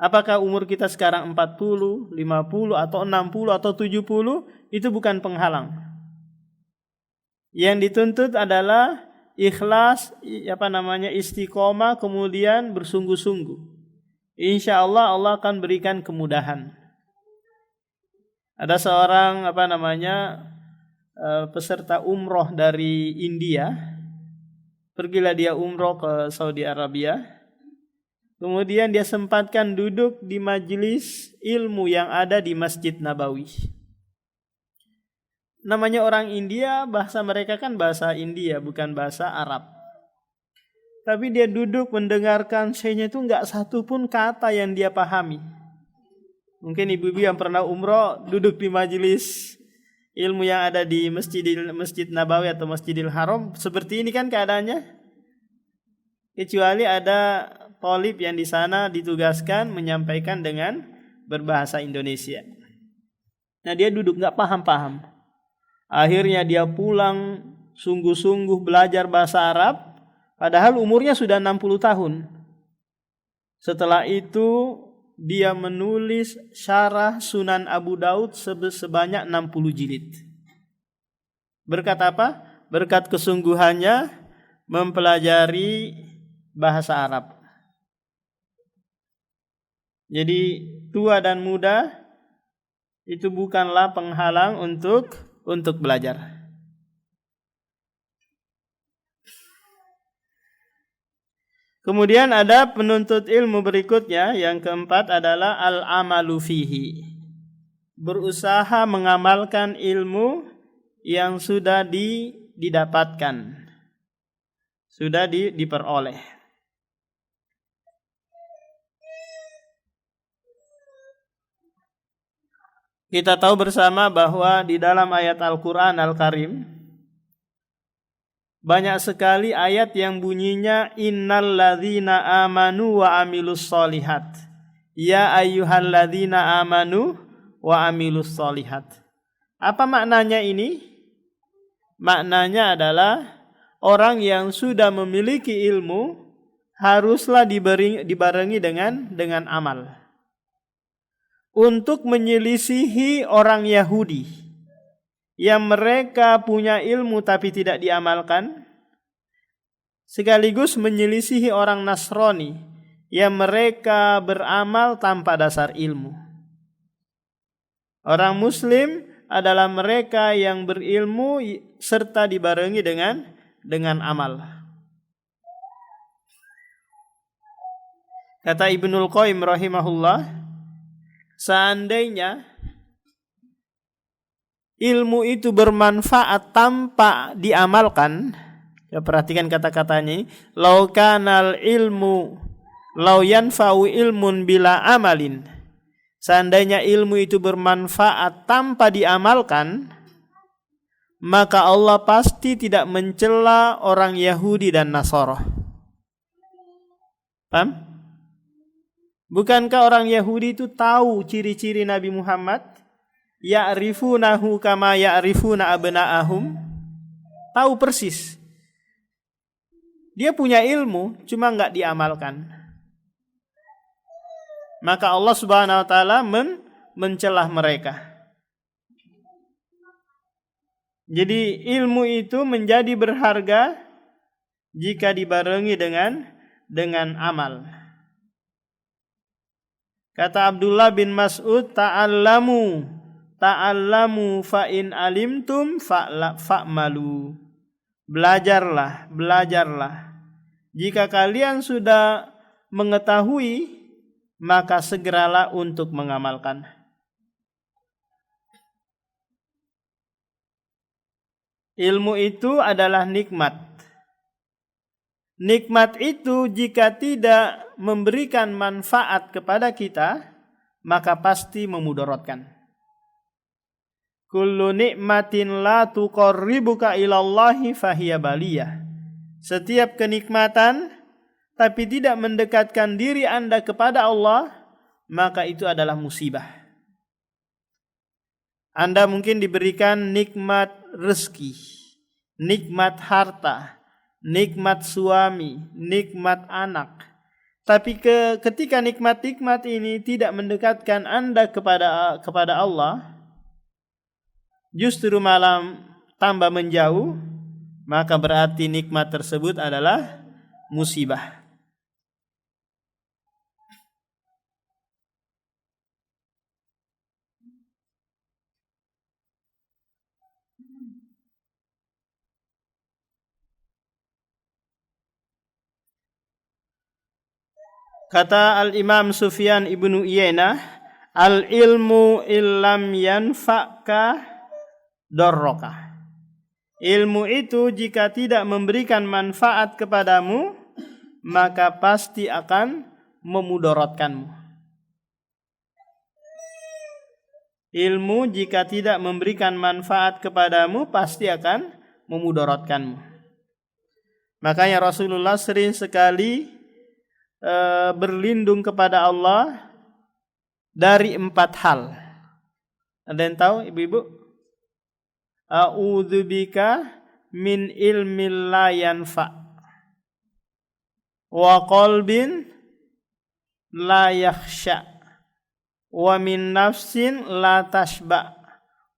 Apakah umur kita sekarang 40, 50 atau 60 atau 70 itu bukan penghalang. Yang dituntut adalah ikhlas, istiqomah, kemudian bersungguh-sungguh. Insya Allah Allah akan berikan kemudahan. Ada seorang peserta umroh dari India, pergilah dia umroh ke Saudi Arabia. Kemudian dia sempatkan duduk di majelis ilmu yang ada di Masjid Nabawi. Namanya orang India, bahasa mereka kan bahasa India, bukan bahasa Arab. Tapi dia duduk mendengarkan syekhnya itu enggak satu pun kata yang dia pahami. Mungkin ibu-ibu yang pernah umroh duduk di majelis ilmu yang ada di Masjid Nabawi atau Masjidil Haram, seperti ini kan keadaannya. Kecuali ada talib yang di sana ditugaskan menyampaikan dengan berbahasa Indonesia. Nah dia duduk enggak paham-paham. Akhirnya dia pulang sungguh-sungguh belajar bahasa Arab, padahal umurnya sudah 60 tahun. Setelah itu dia menulis syarah Sunan Abu Daud sebanyak 60 jilid. Berkat apa? Berkat kesungguhannya mempelajari bahasa Arab. Jadi tua dan muda itu bukanlah penghalang untuk belajar. Kemudian ada penuntut ilmu berikutnya, yang keempat adalah al-amalu fihi. Berusaha mengamalkan ilmu yang sudah didapatkan, sudah diperoleh. Kita tahu bersama bahwa di dalam ayat Al-Quran Al-Karim banyak sekali ayat yang bunyinya innal ladzina amanu wa amilus solihat. Ya ayyuhalladzina amanu wa amilus solihat. Apa maknanya ini? Maknanya adalah orang yang sudah memiliki ilmu haruslah dibarengi dengan amal. Untuk menyelisihi orang Yahudi yang mereka punya ilmu tapi tidak diamalkan, sekaligus menyelisihi orang Nasrani yang mereka beramal tanpa dasar ilmu. Orang Muslim adalah mereka yang berilmu serta dibarengi dengan amal. Kata Ibnul Qayyim rahimahullah, seandainya ilmu itu bermanfaat tanpa diamalkan, ya perhatikan kata-katanya, lau kanal ilmu lau yanfa'u ilmun bila amalin. Seandainya ilmu itu bermanfaat tanpa diamalkan, maka Allah pasti tidak mencela orang Yahudi dan Nasara. Paham? Bukankah orang Yahudi itu tahu ciri-ciri Nabi Muhammad? Ya'rifunahu kama ya'rifuna abna'ahum. Tahu persis. Dia punya ilmu, cuma enggak diamalkan. Maka Allah Subhanahu wa taala mencelah mereka. Jadi ilmu itu menjadi berharga jika dibarengi dengan amal. Kata Abdullah bin Mas'ud, ta'allamu fa in alimtum fa'malu. Belajarlah. Jika kalian sudah mengetahui, maka segeralah untuk mengamalkan. Ilmu itu adalah nikmat. Nikmat itu jika tidak memberikan manfaat kepada kita, maka pasti memudaratkan. Kullu nikmatin la tuqarribuka ilallahi fahiya baliyah. Setiap kenikmatan tapi tidak mendekatkan diri Anda kepada Allah, maka itu adalah musibah. Anda mungkin diberikan nikmat rezeki, nikmat harta, nikmat suami, nikmat anak. Tapi ketika nikmat-nikmat ini tidak mendekatkan Anda kepada Allah, justru malah tambah menjauh, maka berarti nikmat tersebut adalah musibah. Kata Al-Imam Sufyan ibnu Uyainah, al-ilmu illam yanfa'ka darraka. Ilmu itu jika tidak memberikan manfaat kepadamu, maka pasti akan memudaratkanmu. Ilmu jika tidak memberikan manfaat kepadamu, pasti akan memudaratkanmu. Makanya Rasulullah sering sekali berlindung kepada Allah dari 4 hal. Ada yang tahu ibu-ibu? A'udzubika min ilmin la yanfa' wa qalbin la yakhsha' wa min nafsin la tashba'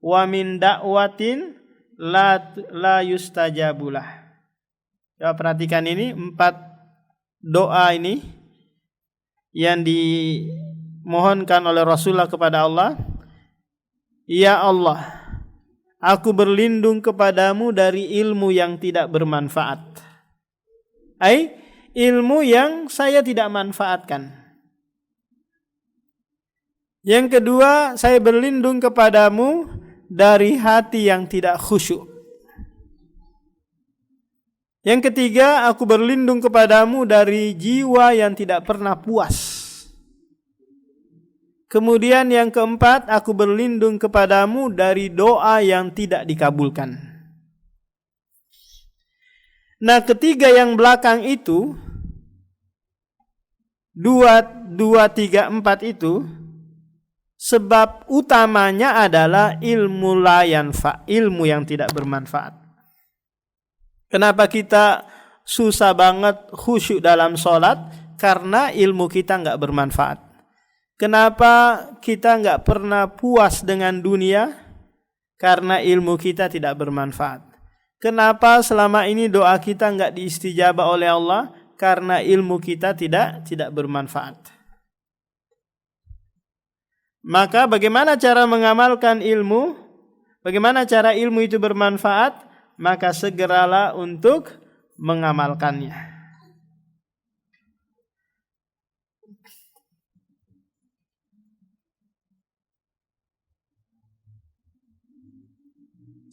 wa min da'watin la yustajabulah. Coba perhatikan ini 4 doa ini yang dimohonkan oleh Rasulullah kepada Allah. Ya Allah, aku berlindung kepadamu dari ilmu yang tidak bermanfaat. Ilmu yang saya tidak manfaatkan. Yang kedua, saya berlindung kepadamu dari hati yang tidak khusyuk. Yang ketiga, aku berlindung kepadamu dari jiwa yang tidak pernah puas. Kemudian yang keempat, aku berlindung kepadamu dari doa yang tidak dikabulkan. Nah, ketiga yang belakang itu, 2, 3, 4 itu, sebab utamanya adalah ilmu la yanfa, ilmu yang tidak bermanfaat. Kenapa kita susah banget khusyuk dalam sholat? Karena ilmu kita nggak bermanfaat. Kenapa kita nggak pernah puas dengan dunia? Karena ilmu kita tidak bermanfaat. Kenapa selama ini doa kita nggak diistijabah oleh Allah? Karena ilmu kita tidak bermanfaat. Maka bagaimana cara mengamalkan ilmu? Bagaimana cara ilmu itu bermanfaat? Maka segeralah untuk mengamalkannya.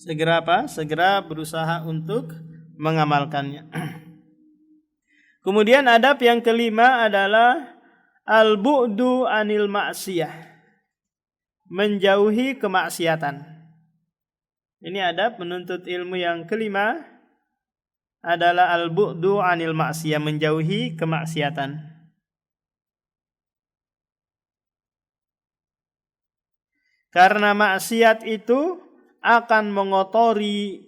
Segera apa? Segera berusaha untuk mengamalkannya. Kemudian adab yang kelima adalah al-bu'du anil ma'siyah, menjauhi kemaksiatan. Ini adab menuntut ilmu yang kelima adalah al-bu'du anil ma'siyah, menjauhi kemaksiatan. Karena maksiat itu akan mengotori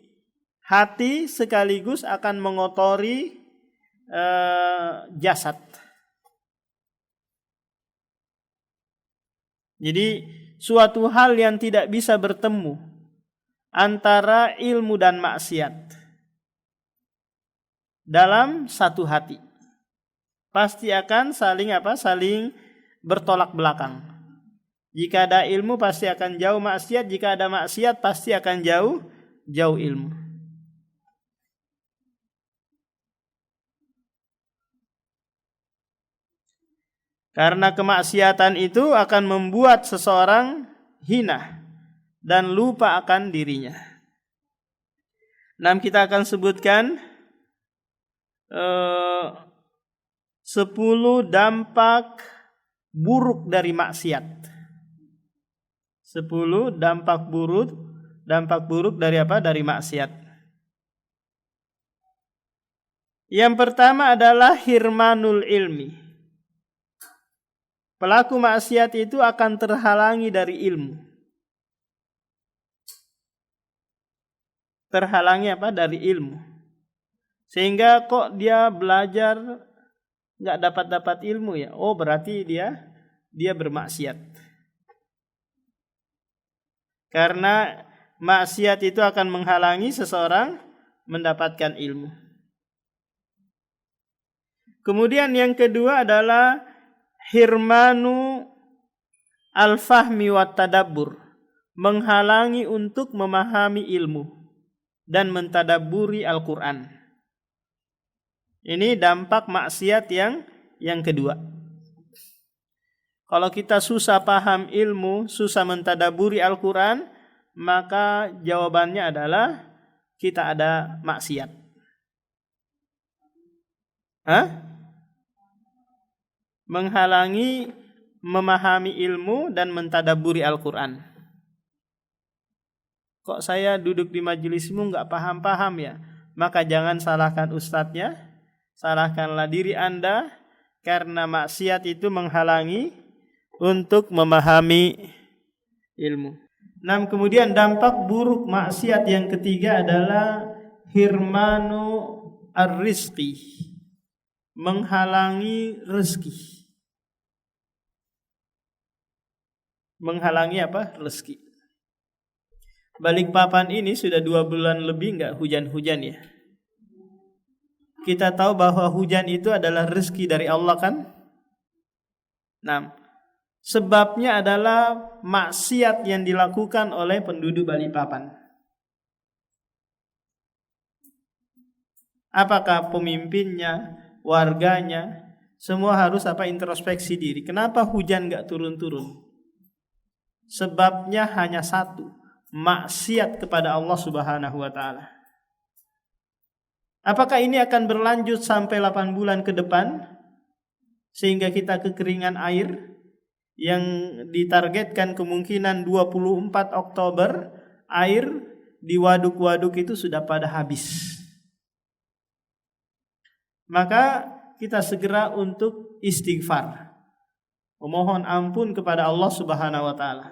hati sekaligus akan mengotori jasad. Jadi suatu hal yang tidak bisa bertemu antara ilmu dan maksiat dalam satu hati, pasti akan saling bertolak belakang. Jika ada ilmu pasti akan jauh maksiat, jika ada maksiat pasti akan jauh ilmu. Karena kemaksiatan itu akan membuat seseorang hina dan lupa akan dirinya. Nah, kita akan sebutkan 10 dampak buruk dari maksiat. 10 dampak buruk dari apa? Dari maksiat. Yang pertama adalah hirmanul ilmi. Pelaku maksiat itu akan terhalangi dari ilmu. Terhalangi apa? Dari ilmu. Sehingga kok dia belajar nggak dapat ilmu ya? Oh, berarti dia bermaksiat. Karena maksiat itu akan menghalangi seseorang mendapatkan ilmu. Kemudian yang kedua adalah hirmanu al-fahmi wat tadabbur, menghalangi untuk memahami ilmu dan mentadabburi Al-Qur'an. Ini dampak maksiat yang kedua. Kalau kita susah paham ilmu, susah mentadabburi Al-Qur'an, maka jawabannya adalah kita ada maksiat. Menghalangi memahami ilmu dan mentadabburi Al-Quran. Kok saya duduk di majelismu nggak paham-paham ya? Maka jangan salahkan ustadznya, salahkanlah diri Anda, karena maksiat itu menghalangi untuk memahami ilmu. Nah, kemudian dampak buruk maksiat yang ketiga adalah hirmanu ar-rizqi, menghalangi rezeki. Menghalangi apa? Rezeki. Balikpapan ini sudah 2 bulan lebih nggak hujan-hujan ya. Kita tahu bahwa hujan itu adalah rezeki dari Allah kan? Nah, sebabnya adalah maksiat yang dilakukan oleh penduduk Balikpapan. Apakah pemimpinnya, warganya, semua harus introspeksi diri. Kenapa hujan nggak turun-turun? Sebabnya hanya satu, maksiat kepada Allah Subhanahu wa taala. Apakah ini akan berlanjut sampai 8 bulan ke depan sehingga kita kekeringan air yang ditargetkan kemungkinan 24 Oktober air di waduk-waduk itu sudah pada habis. Maka kita segera untuk istighfar, memohon ampun kepada Allah Subhanahu wa taala.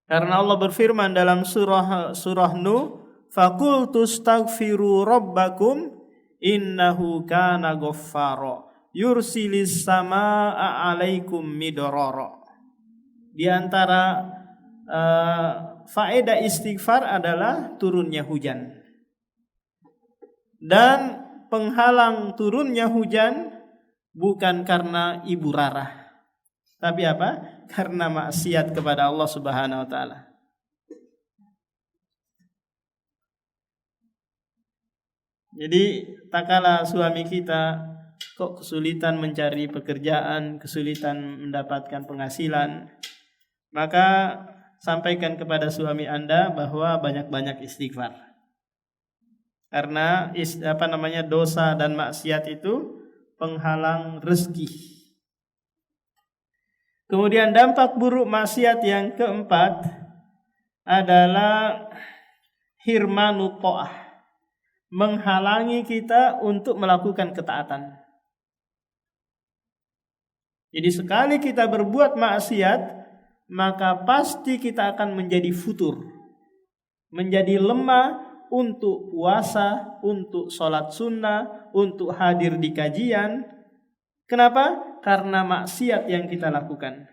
Karena Allah berfirman dalam surah Nuh, "Faqultu astaghfiru rabbakum innahu kana ghaffara yursilis samaa'a 'alaikum midrara." Di antara faedah istighfar adalah turunnya hujan. Dan penghalang turunnya hujan bukan karena ibu rarah, tapi apa? Karena maksiat kepada Allah Subhanahu wa taala. Jadi tak kala suami kita kok kesulitan mencari pekerjaan, kesulitan mendapatkan penghasilan, maka sampaikan kepada suami Anda bahwa banyak-banyak istighfar. Karena dosa dan maksiat itu penghalang rezeki. Kemudian dampak buruk maksiat yang keempat adalah hirmanu ta'ah, menghalangi kita untuk melakukan ketaatan. Jadi sekali kita berbuat maksiat, maka pasti kita akan menjadi futur, menjadi lemah untuk puasa, untuk sholat sunnah, untuk hadir di kajian. Kenapa? Karena maksiat yang kita lakukan.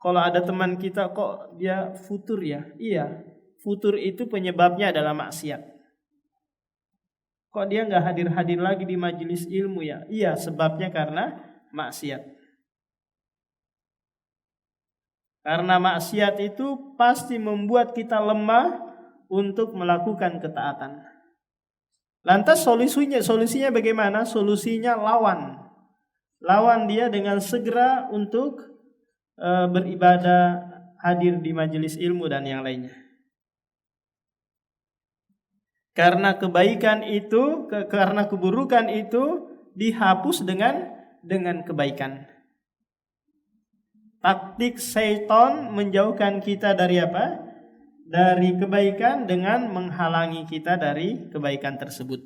Kalau ada teman kita kok dia futur ya? Iya, futur itu penyebabnya adalah maksiat. Kok dia nggak hadir-hadir lagi di majelis ilmu ya? Iya, sebabnya karena maksiat. Karena maksiat itu pasti membuat kita lemah untuk melakukan ketaatan. Lantas solusinya bagaimana? Solusinya lawan dia dengan segera untuk beribadah, hadir di majelis ilmu dan yang lainnya. Karena kebaikan itu, karena keburukan itu dihapus dengan kebaikan. Taktik syaitan menjauhkan kita dari apa? Dari kebaikan dengan menghalangi kita dari kebaikan tersebut.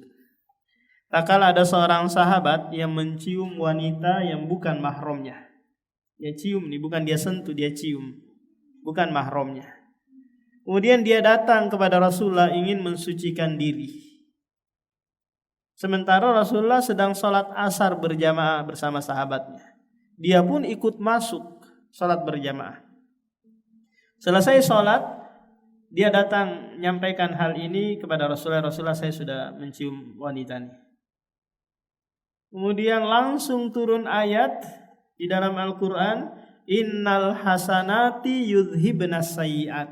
Tak kala ada seorang sahabat yang mencium wanita yang bukan mahramnya. Dia cium nih, bukan dia sentuh, dia cium. Bukan mahramnya. Kemudian dia datang kepada Rasulullah ingin mensucikan diri. Sementara Rasulullah sedang sholat asar berjamaah bersama sahabatnya. Dia pun ikut masuk sholat berjamaah. Selesai sholat, dia datang menyampaikan hal ini kepada Rasulullah. Rasulullah, saya sudah mencium wanita ini. Kemudian langsung turun ayat di dalam Al-Quran, innal hasanati yudhibnas sayyi'at.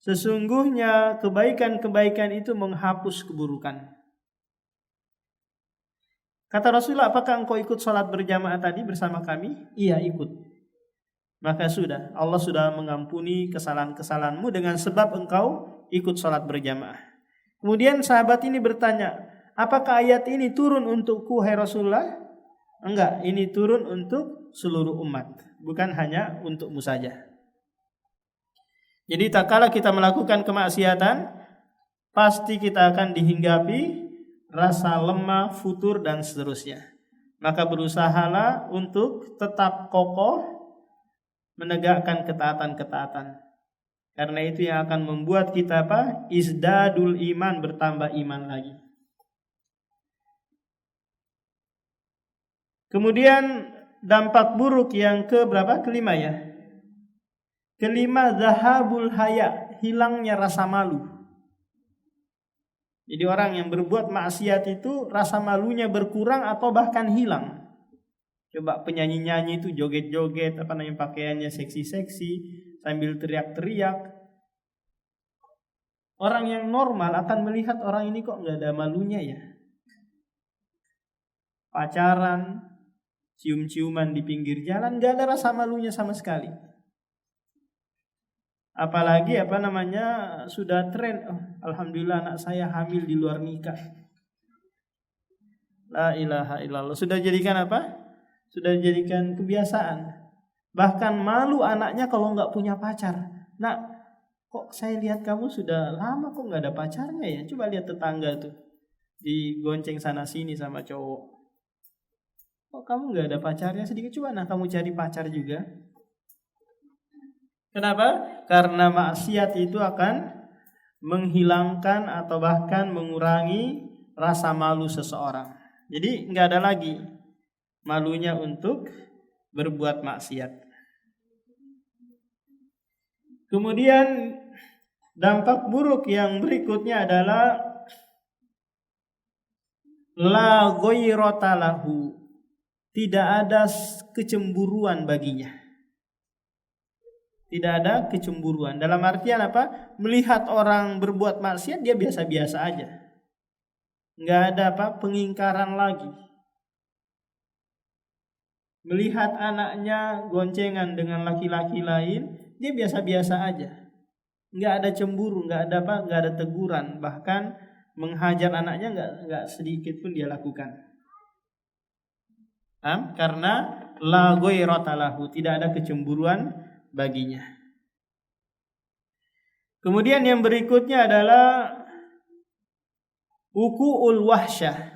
Sesungguhnya kebaikan-kebaikan itu menghapus keburukan. Kata Rasulullah, apakah engkau ikut sholat berjamaah tadi bersama kami? Iya, ikut. Maka sudah, Allah sudah mengampuni kesalahan-kesalahanmu dengan sebab engkau ikut sholat berjamaah. Kemudian sahabat ini bertanya, apakah ayat ini turun untukku, hai Rasulullah? Enggak, ini turun untuk seluruh umat, bukan hanya untukmu saja. Jadi tak kala kita melakukan kemaksiatan, pasti kita akan dihinggapi rasa lemah, futur, dan seterusnya. Maka berusahalah untuk tetap kokoh menegakkan ketaatan-ketaatan. Karena itu yang akan membuat kita Izdadul iman, bertambah iman lagi. Kemudian dampak buruk yang kelima ya. Kelima, zahabul haya, hilangnya rasa malu. Jadi orang yang berbuat maksiat itu rasa malunya berkurang atau bahkan hilang. Coba penyanyi-nyanyi itu joget-joget, pakaiannya seksi-seksi sambil teriak-teriak. Orang yang normal akan melihat orang ini kok nggak ada malunya ya. Pacaran, cium-ciuman di pinggir jalan, nggak ada rasa malunya sama sekali. Apalagi sudah tren, alhamdulillah anak saya hamil di luar nikah. La ilaha illallah. Sudah jadikan Sudah jadikan kebiasaan. Bahkan malu anaknya kalau nggak punya pacar. Nak, kok saya lihat kamu sudah lama kok nggak ada pacarnya ya? Coba lihat tetangga tuh, digonceng sana sini sama cowok. Kok kamu nggak ada pacarnya sedikit? Coba kamu cari pacar juga. Kenapa? Karena maksiat itu akan menghilangkan atau bahkan mengurangi rasa malu seseorang. Jadi nggak ada lagi malunya untuk berbuat maksiat. Kemudian dampak buruk yang berikutnya adalah la ghairata lahu, tidak ada kecemburuan baginya. Tidak ada kecemburuan. Dalam artian melihat orang berbuat maksiat dia biasa-biasa aja. Nggak ada pengingkaran lagi. Melihat anaknya goncengan dengan laki-laki lain, dia biasa-biasa aja. Nggak ada cemburu, nggak ada teguran, bahkan menghajar anaknya nggak sedikit pun dia lakukan. Karena la ghairata lahu, tidak ada kecemburuan baginya. Kemudian yang berikutnya adalah uku'ul wahsyah.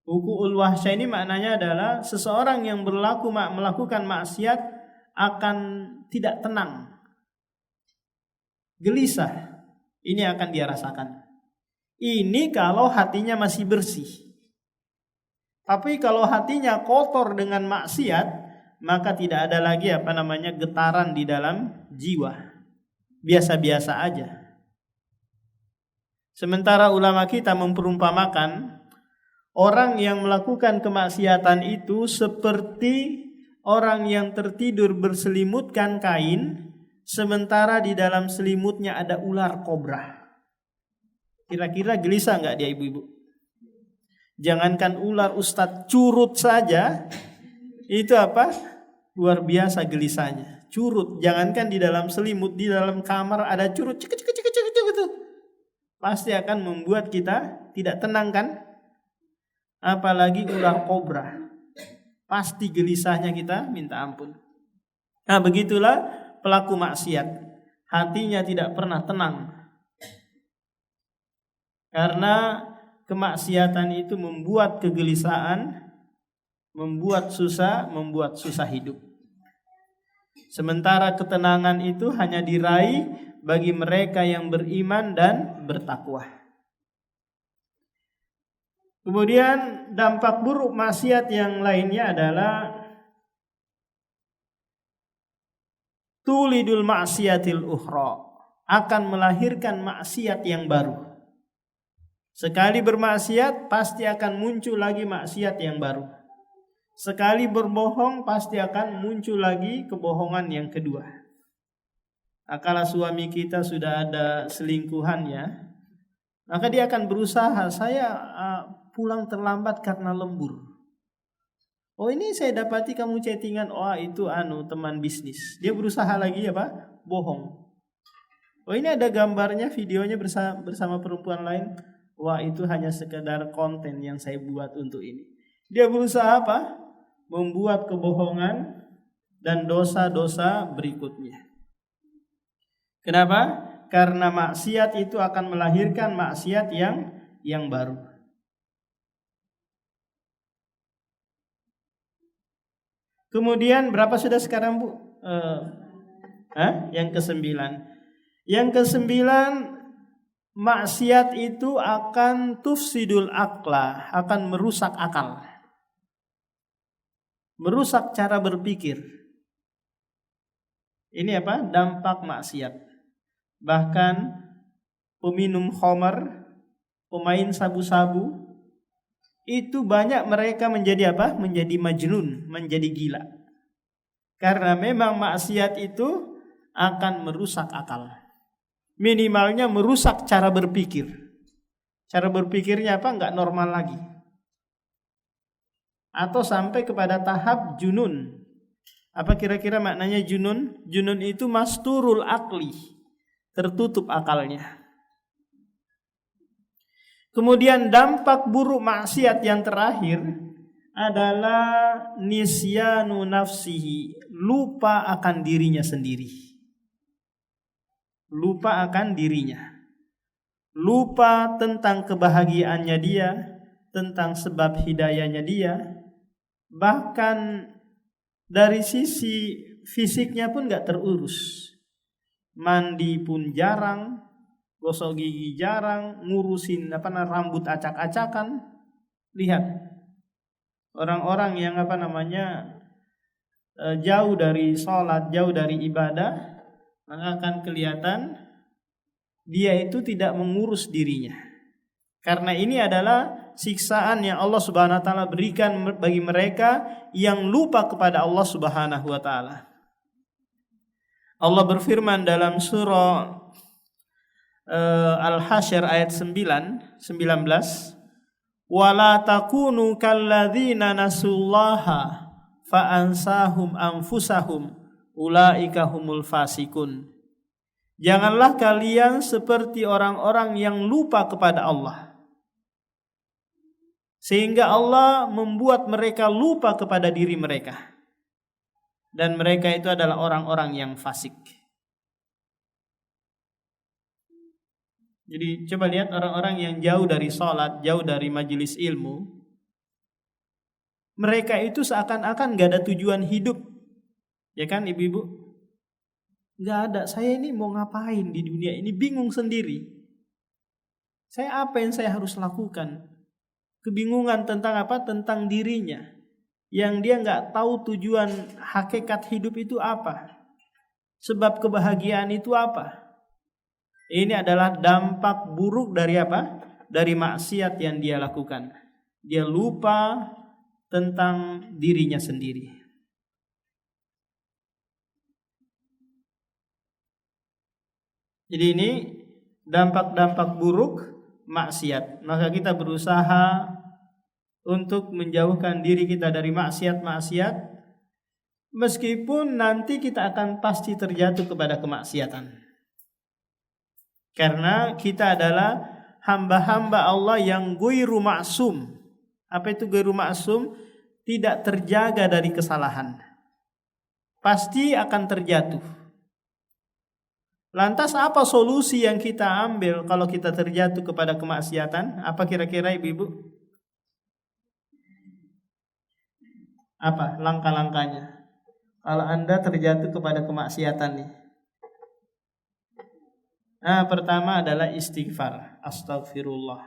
Uku'ul wahsyah ini maknanya adalah seseorang yang melakukan maksiat akan tidak tenang, gelisah. Ini akan dia rasakan. Ini kalau hatinya masih bersih. Tapi kalau hatinya kotor dengan maksiat, maka tidak ada lagi getaran di dalam jiwa. Biasa-biasa aja. Sementara ulama kita memperumpamakan orang yang melakukan kemaksiatan itu seperti orang yang tertidur berselimutkan kain, sementara di dalam selimutnya ada ular kobra. Kira-kira gelisah nggak dia ibu-ibu? Jangankan ular, ustadz curut saja itu luar biasa gelisahnya. Curut, jangankan di dalam selimut, di dalam kamar ada curut cek gitu. Pasti akan membuat kita tidak tenang kan? Apalagi ular kobra. Pasti gelisahnya kita minta ampun. Nah, begitulah pelaku maksiat. Hatinya tidak pernah tenang. Karena kemaksiatan itu membuat kegelisahan, membuat susah hidup. Sementara ketenangan itu hanya diraih bagi mereka yang beriman dan bertakwa. Kemudian dampak buruk maksiat yang lainnya adalah tulidul maksiatil ukhra, akan melahirkan maksiat yang baru. Sekali bermaksiat pasti akan muncul lagi maksiat yang baru. Sekali berbohong pasti akan muncul lagi kebohongan yang kedua. Kalau suami kita sudah ada selingkuhannya, maka dia akan berusaha, saya pulang terlambat karena lembur. Oh, ini saya dapati kamu chattingan, oh itu teman bisnis. Dia berusaha lagi bohong. Oh, ini ada gambarnya, videonya bersama perempuan lain. Wah, itu hanya sekedar konten yang saya buat untuk ini. Dia berusaha membuat kebohongan dan dosa-dosa berikutnya. Kenapa? Karena maksiat itu akan melahirkan maksiat yang baru. Kemudian berapa sudah sekarang, Bu? Yang ke-9. Yang ke-9, maksiat itu akan tufsidul aqla, akan merusak akal. Merusak cara berpikir. Ini dampak maksiat. Bahkan peminum khamar, pemain sabu-sabu, itu banyak mereka menjadi menjadi majnun, menjadi gila. Karena memang maksiat itu akan merusak akal. Minimalnya merusak cara berpikir. Cara berpikirnya enggak normal lagi. Atau sampai kepada tahap junun. Apa kira-kira maknanya junun? Junun itu masturul akli, tertutup akalnya. Kemudian dampak buruk maksiat yang terakhir adalah nisyanu nafsihi, lupa akan dirinya sendiri. Lupa akan dirinya. Lupa tentang kebahagiaannya dia, tentang sebab hidayahnya dia. Bahkan dari sisi fisiknya pun gak terurus. Mandi pun jarang, gosok gigi jarang, ngurusin rambut acak-acakan. Lihat orang-orang yang jauh dari sholat, jauh dari ibadah, maka akan kelihatan dia itu tidak mengurus dirinya. Karena ini adalah siksaan yang Allah Subhanahu wa taala berikan bagi mereka yang lupa kepada Allah Subhanahu wa taala. Allah berfirman dalam surah Al-Hasyr ayat 19, wala takunu kalladzina nasullaha fa ansahum anfusahum ulaika humul fasikun. Janganlah kalian seperti orang-orang yang lupa kepada Allah, sehingga Allah membuat mereka lupa kepada diri mereka, dan mereka itu adalah orang-orang yang fasik. Jadi coba lihat orang-orang yang jauh dari sholat, jauh dari majelis ilmu, mereka itu seakan-akan gak ada tujuan hidup. Ya kan ibu-ibu? Gak ada, saya ini mau ngapain di dunia ini, bingung sendiri. Saya apa yang saya harus lakukan? Kebingungan tentang tentang dirinya. Yang dia gak tahu tujuan hakikat hidup itu apa. Sebab kebahagiaan itu apa. Ini adalah dampak buruk dari Dari maksiat yang dia lakukan. Dia lupa tentang dirinya sendiri. Jadi ini dampak-dampak buruk maksiat. Maka kita berusaha untuk menjauhkan diri kita dari maksiat-maksiat, meskipun nanti kita akan pasti terjatuh kepada kemaksiatan. Karena kita adalah hamba-hamba Allah yang ghairu ma'sum. Apa itu ghairu ma'sum? Tidak terjaga dari kesalahan. Pasti akan terjatuh. Lantas apa solusi yang kita ambil kalau kita terjatuh kepada kemaksiatan? Apa kira-kira ibu-ibu? Apa langkah-langkahnya? Kalau Anda terjatuh kepada kemaksiatan nih. Nah, pertama adalah istighfar, astagfirullah.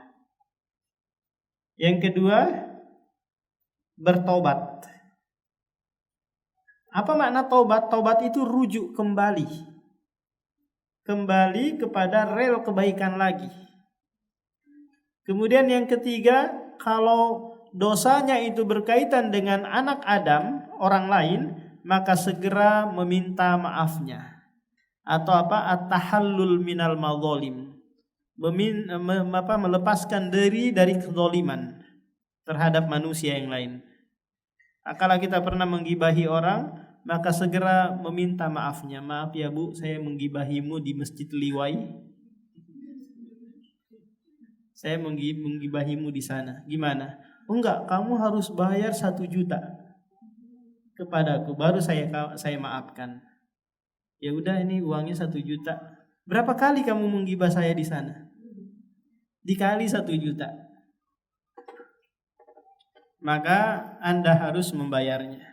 Yang kedua, bertobat. Apa makna tobat? Tobat itu rujuk kembali. Kembali kepada rel kebaikan lagi. Kemudian yang ketiga, kalau dosanya itu berkaitan dengan anak Adam, orang lain, maka segera meminta maafnya. Atau apa? At-tahallul minal madzalim. Melepaskan diri dari kezaliman terhadap manusia yang lain. Kalau kita pernah menggibahi orang, maka segera meminta maafnya. Maaf ya Bu, saya menggibahimu di Masjid Liwai. Saya menggibahimu di sana. Gimana? Oh enggak, kamu harus bayar 1 juta kepadaku, baru saya maafkan. Ya udah, ini uangnya 1 juta. Berapa kali kamu menggibah saya di sana? Dikali 1 juta. Maka Anda harus membayarnya.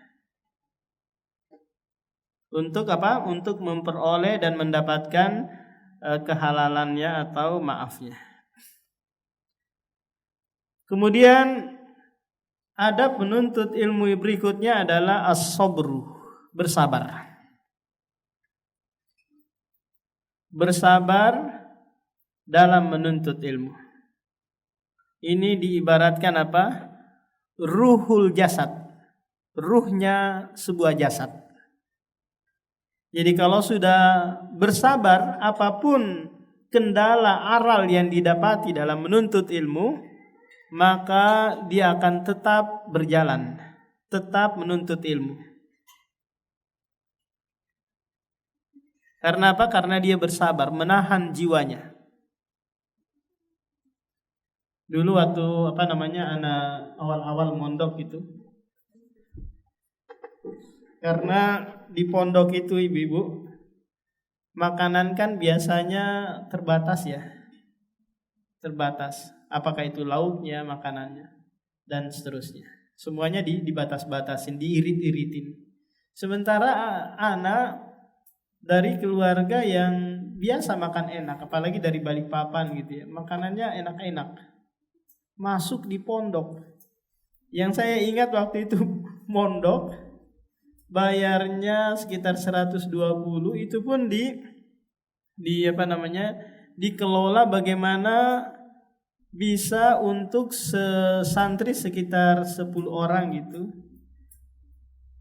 Untuk apa? Untuk memperoleh dan mendapatkan kehalalannya atau maafnya. Kemudian ada penuntut ilmu berikutnya adalah as-sabru, bersabar. Bersabar dalam menuntut ilmu. Ini diibaratkan apa? Ruhul jasad. Ruhnya sebuah jasad. Jadi kalau sudah bersabar, apapun kendala aral yang didapati dalam menuntut ilmu, maka dia akan tetap berjalan, tetap menuntut ilmu. Karena apa? Karena dia bersabar, menahan jiwanya. Dulu waktu anak awal-awal mondok itu, karena di pondok itu ibu-ibu, makanan kan biasanya terbatas ya. Terbatas. Apakah itu lauknya, makanannya, dan seterusnya. Semuanya dibatas-batasin, diirit-iritin. Sementara anak dari keluarga yang biasa makan enak, apalagi dari Balikpapan gitu ya, makanannya enak-enak, masuk di pondok. Yang saya ingat waktu itu mondok bayarnya sekitar 120, itu pun dikelola bagaimana bisa untuk santri sekitar 10 orang gitu.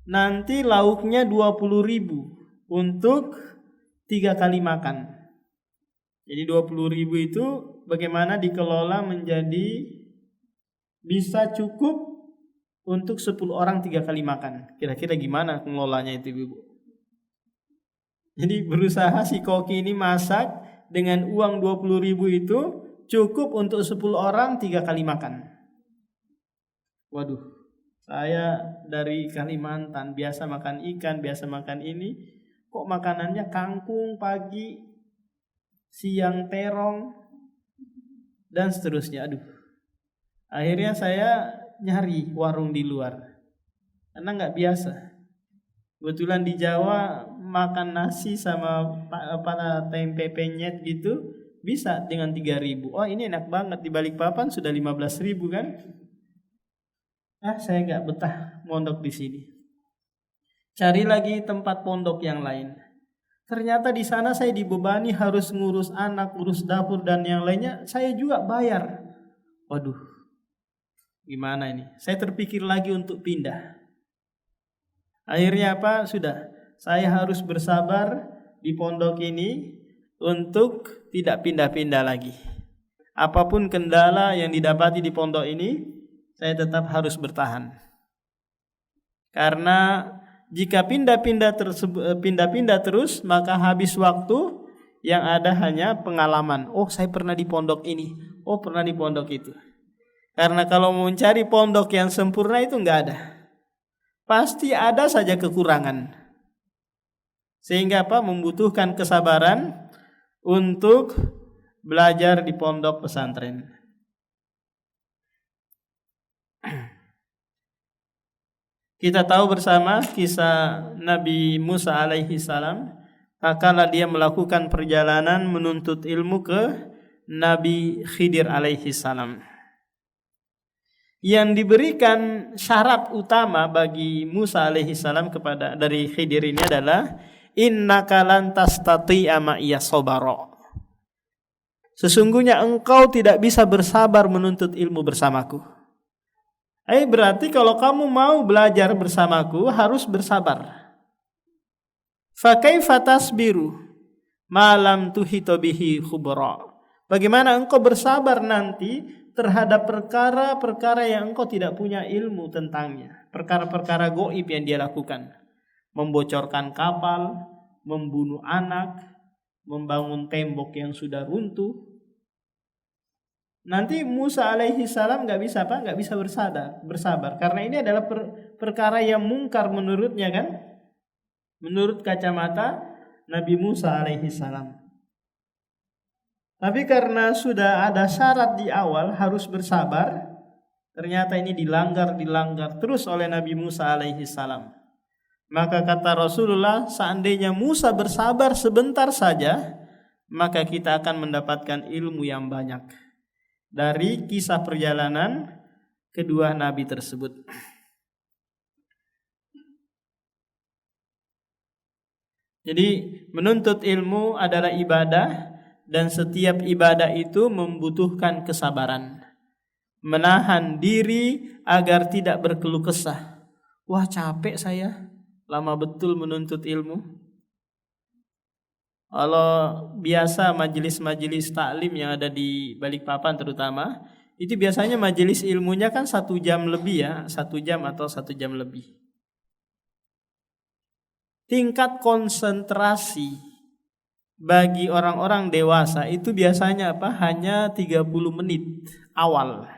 Nanti lauknya 20.000 untuk 3 kali makan. Jadi 20.000 itu bagaimana dikelola menjadi bisa cukup untuk 10 orang 3 kali makan. Kira-kira gimana pengelolanya itu ibu? Jadi berusaha si koki ini masak dengan uang 20.000 itu cukup untuk 10 orang 3 kali makan. Waduh, saya dari Kalimantan biasa makan ikan, biasa makan ini, kok makanannya kangkung pagi, siang terong, dan seterusnya. Aduh, akhirnya saya nyari warung di luar karena nggak biasa. Kebetulan di Jawa makan nasi sama tempe penyet gitu bisa dengan 3.000. Oh ini enak banget, di Balikpapan sudah 15.000 kan? Saya nggak betah mondok di sini. Cari lagi tempat pondok yang lain. Ternyata di sana saya dibebani harus ngurus anak, ngurus dapur dan yang lainnya. Saya juga bayar. Waduh, gimana ini? Saya terpikir lagi untuk pindah. Akhirnya apa? Sudah, saya harus bersabar di pondok ini untuk tidak pindah-pindah lagi. Apapun kendala yang didapati di pondok ini, saya tetap harus bertahan. Karena jika pindah-pindah terus, maka habis waktu, yang ada hanya pengalaman. Oh, saya pernah di pondok ini. Oh, pernah di pondok itu. Karena kalau mau mencari pondok yang sempurna itu enggak ada. Pasti ada saja kekurangan. Sehingga apa? Membutuhkan kesabaran untuk belajar di pondok pesantren. Kita tahu bersama kisah Nabi Musa alaihi salam, tatkala dia melakukan perjalanan menuntut ilmu ke Nabi Khidir alaihi salam. Yang diberikan syarat utama bagi Musa alaihi salam kepada dari Khidir ini adalah innaka lan tastati'a ma'iya sabara. Sesungguhnya engkau tidak bisa bersabar menuntut ilmu bersamaku. Berarti kalau kamu mau belajar bersamaku harus bersabar. Fa kaifa tasbiru ma lam tuhita bihi khubra. Bagaimana engkau bersabar nanti terhadap perkara-perkara yang engkau tidak punya ilmu tentangnya, perkara-perkara gaib yang dia lakukan, membocorkan kapal, membunuh anak, membangun tembok yang sudah runtuh. Nanti Musa alaihi salam nggak bisa bersabar karena ini adalah perkara yang mungkar menurutnya kan, menurut kacamata Nabi Musa alaihi salam. Tapi karena sudah ada syarat di awal harus bersabar, ternyata ini dilanggar terus oleh Nabi Musa alaihi salam. Maka kata Rasulullah, seandainya Musa bersabar sebentar saja, maka kita akan mendapatkan ilmu yang banyak dari kisah perjalanan kedua nabi tersebut. Jadi menuntut ilmu adalah ibadah, dan setiap ibadah itu membutuhkan kesabaran. Menahan diri agar tidak berkeluh kesah. Wah, capek saya, lama betul menuntut ilmu. Kalau biasa majelis-majelis taklim yang ada di Balikpapan terutama, itu biasanya majelis ilmunya kan 1 jam lebih ya, 1 jam atau 1 jam lebih. Tingkat konsentrasi bagi orang-orang dewasa itu biasanya hanya 30 menit awal.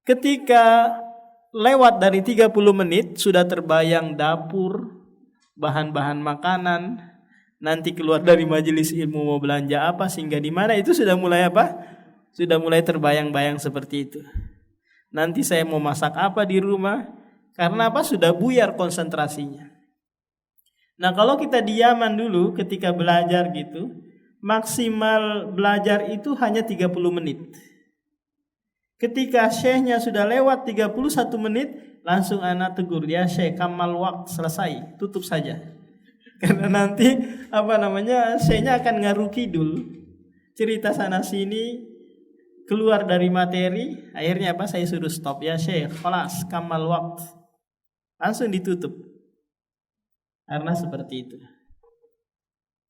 Ketika lewat dari 30 menit sudah terbayang dapur, bahan-bahan makanan. Nanti keluar dari majelis ilmu mau belanja apa, sehingga di mana itu sudah mulai sudah mulai terbayang-bayang seperti itu. Nanti saya mau masak apa di rumah, karena sudah buyar konsentrasinya. Nah, kalau kita diaman dulu ketika belajar gitu, maksimal belajar itu hanya 30 menit. Ketika syekhnya sudah lewat 31 menit, langsung anak tegur dia, "Syekh, kamal waqt, selesai, tutup saja." Karena nanti syekhnya akan ngaruh kidul, cerita sana sini, keluar dari materi. Akhirnya saya suruh stop, ya Syekh, khalas kamal waqt, langsung ditutup. Karena seperti itu.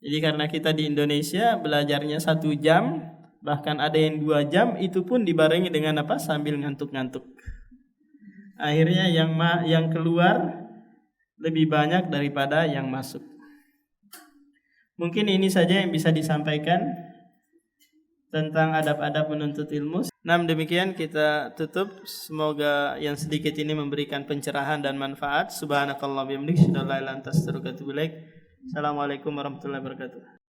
Jadi karena kita di Indonesia belajarnya 1 jam, bahkan ada yang 2 jam, itu pun dibarengi dengan sambil ngantuk-ngantuk. Akhirnya yang keluar lebih banyak daripada yang masuk. Mungkin ini saja yang bisa disampaikan tentang adab-adab menuntut ilmu. Demikian kita tutup. Semoga yang sedikit ini memberikan pencerahan dan manfaat. Subhanakallahumma wa bihamdika, asyhadu an la ilaha illa anta, astaghfiruka wa atubu ilaik. Assalamualaikum warahmatullahi wabarakatuh.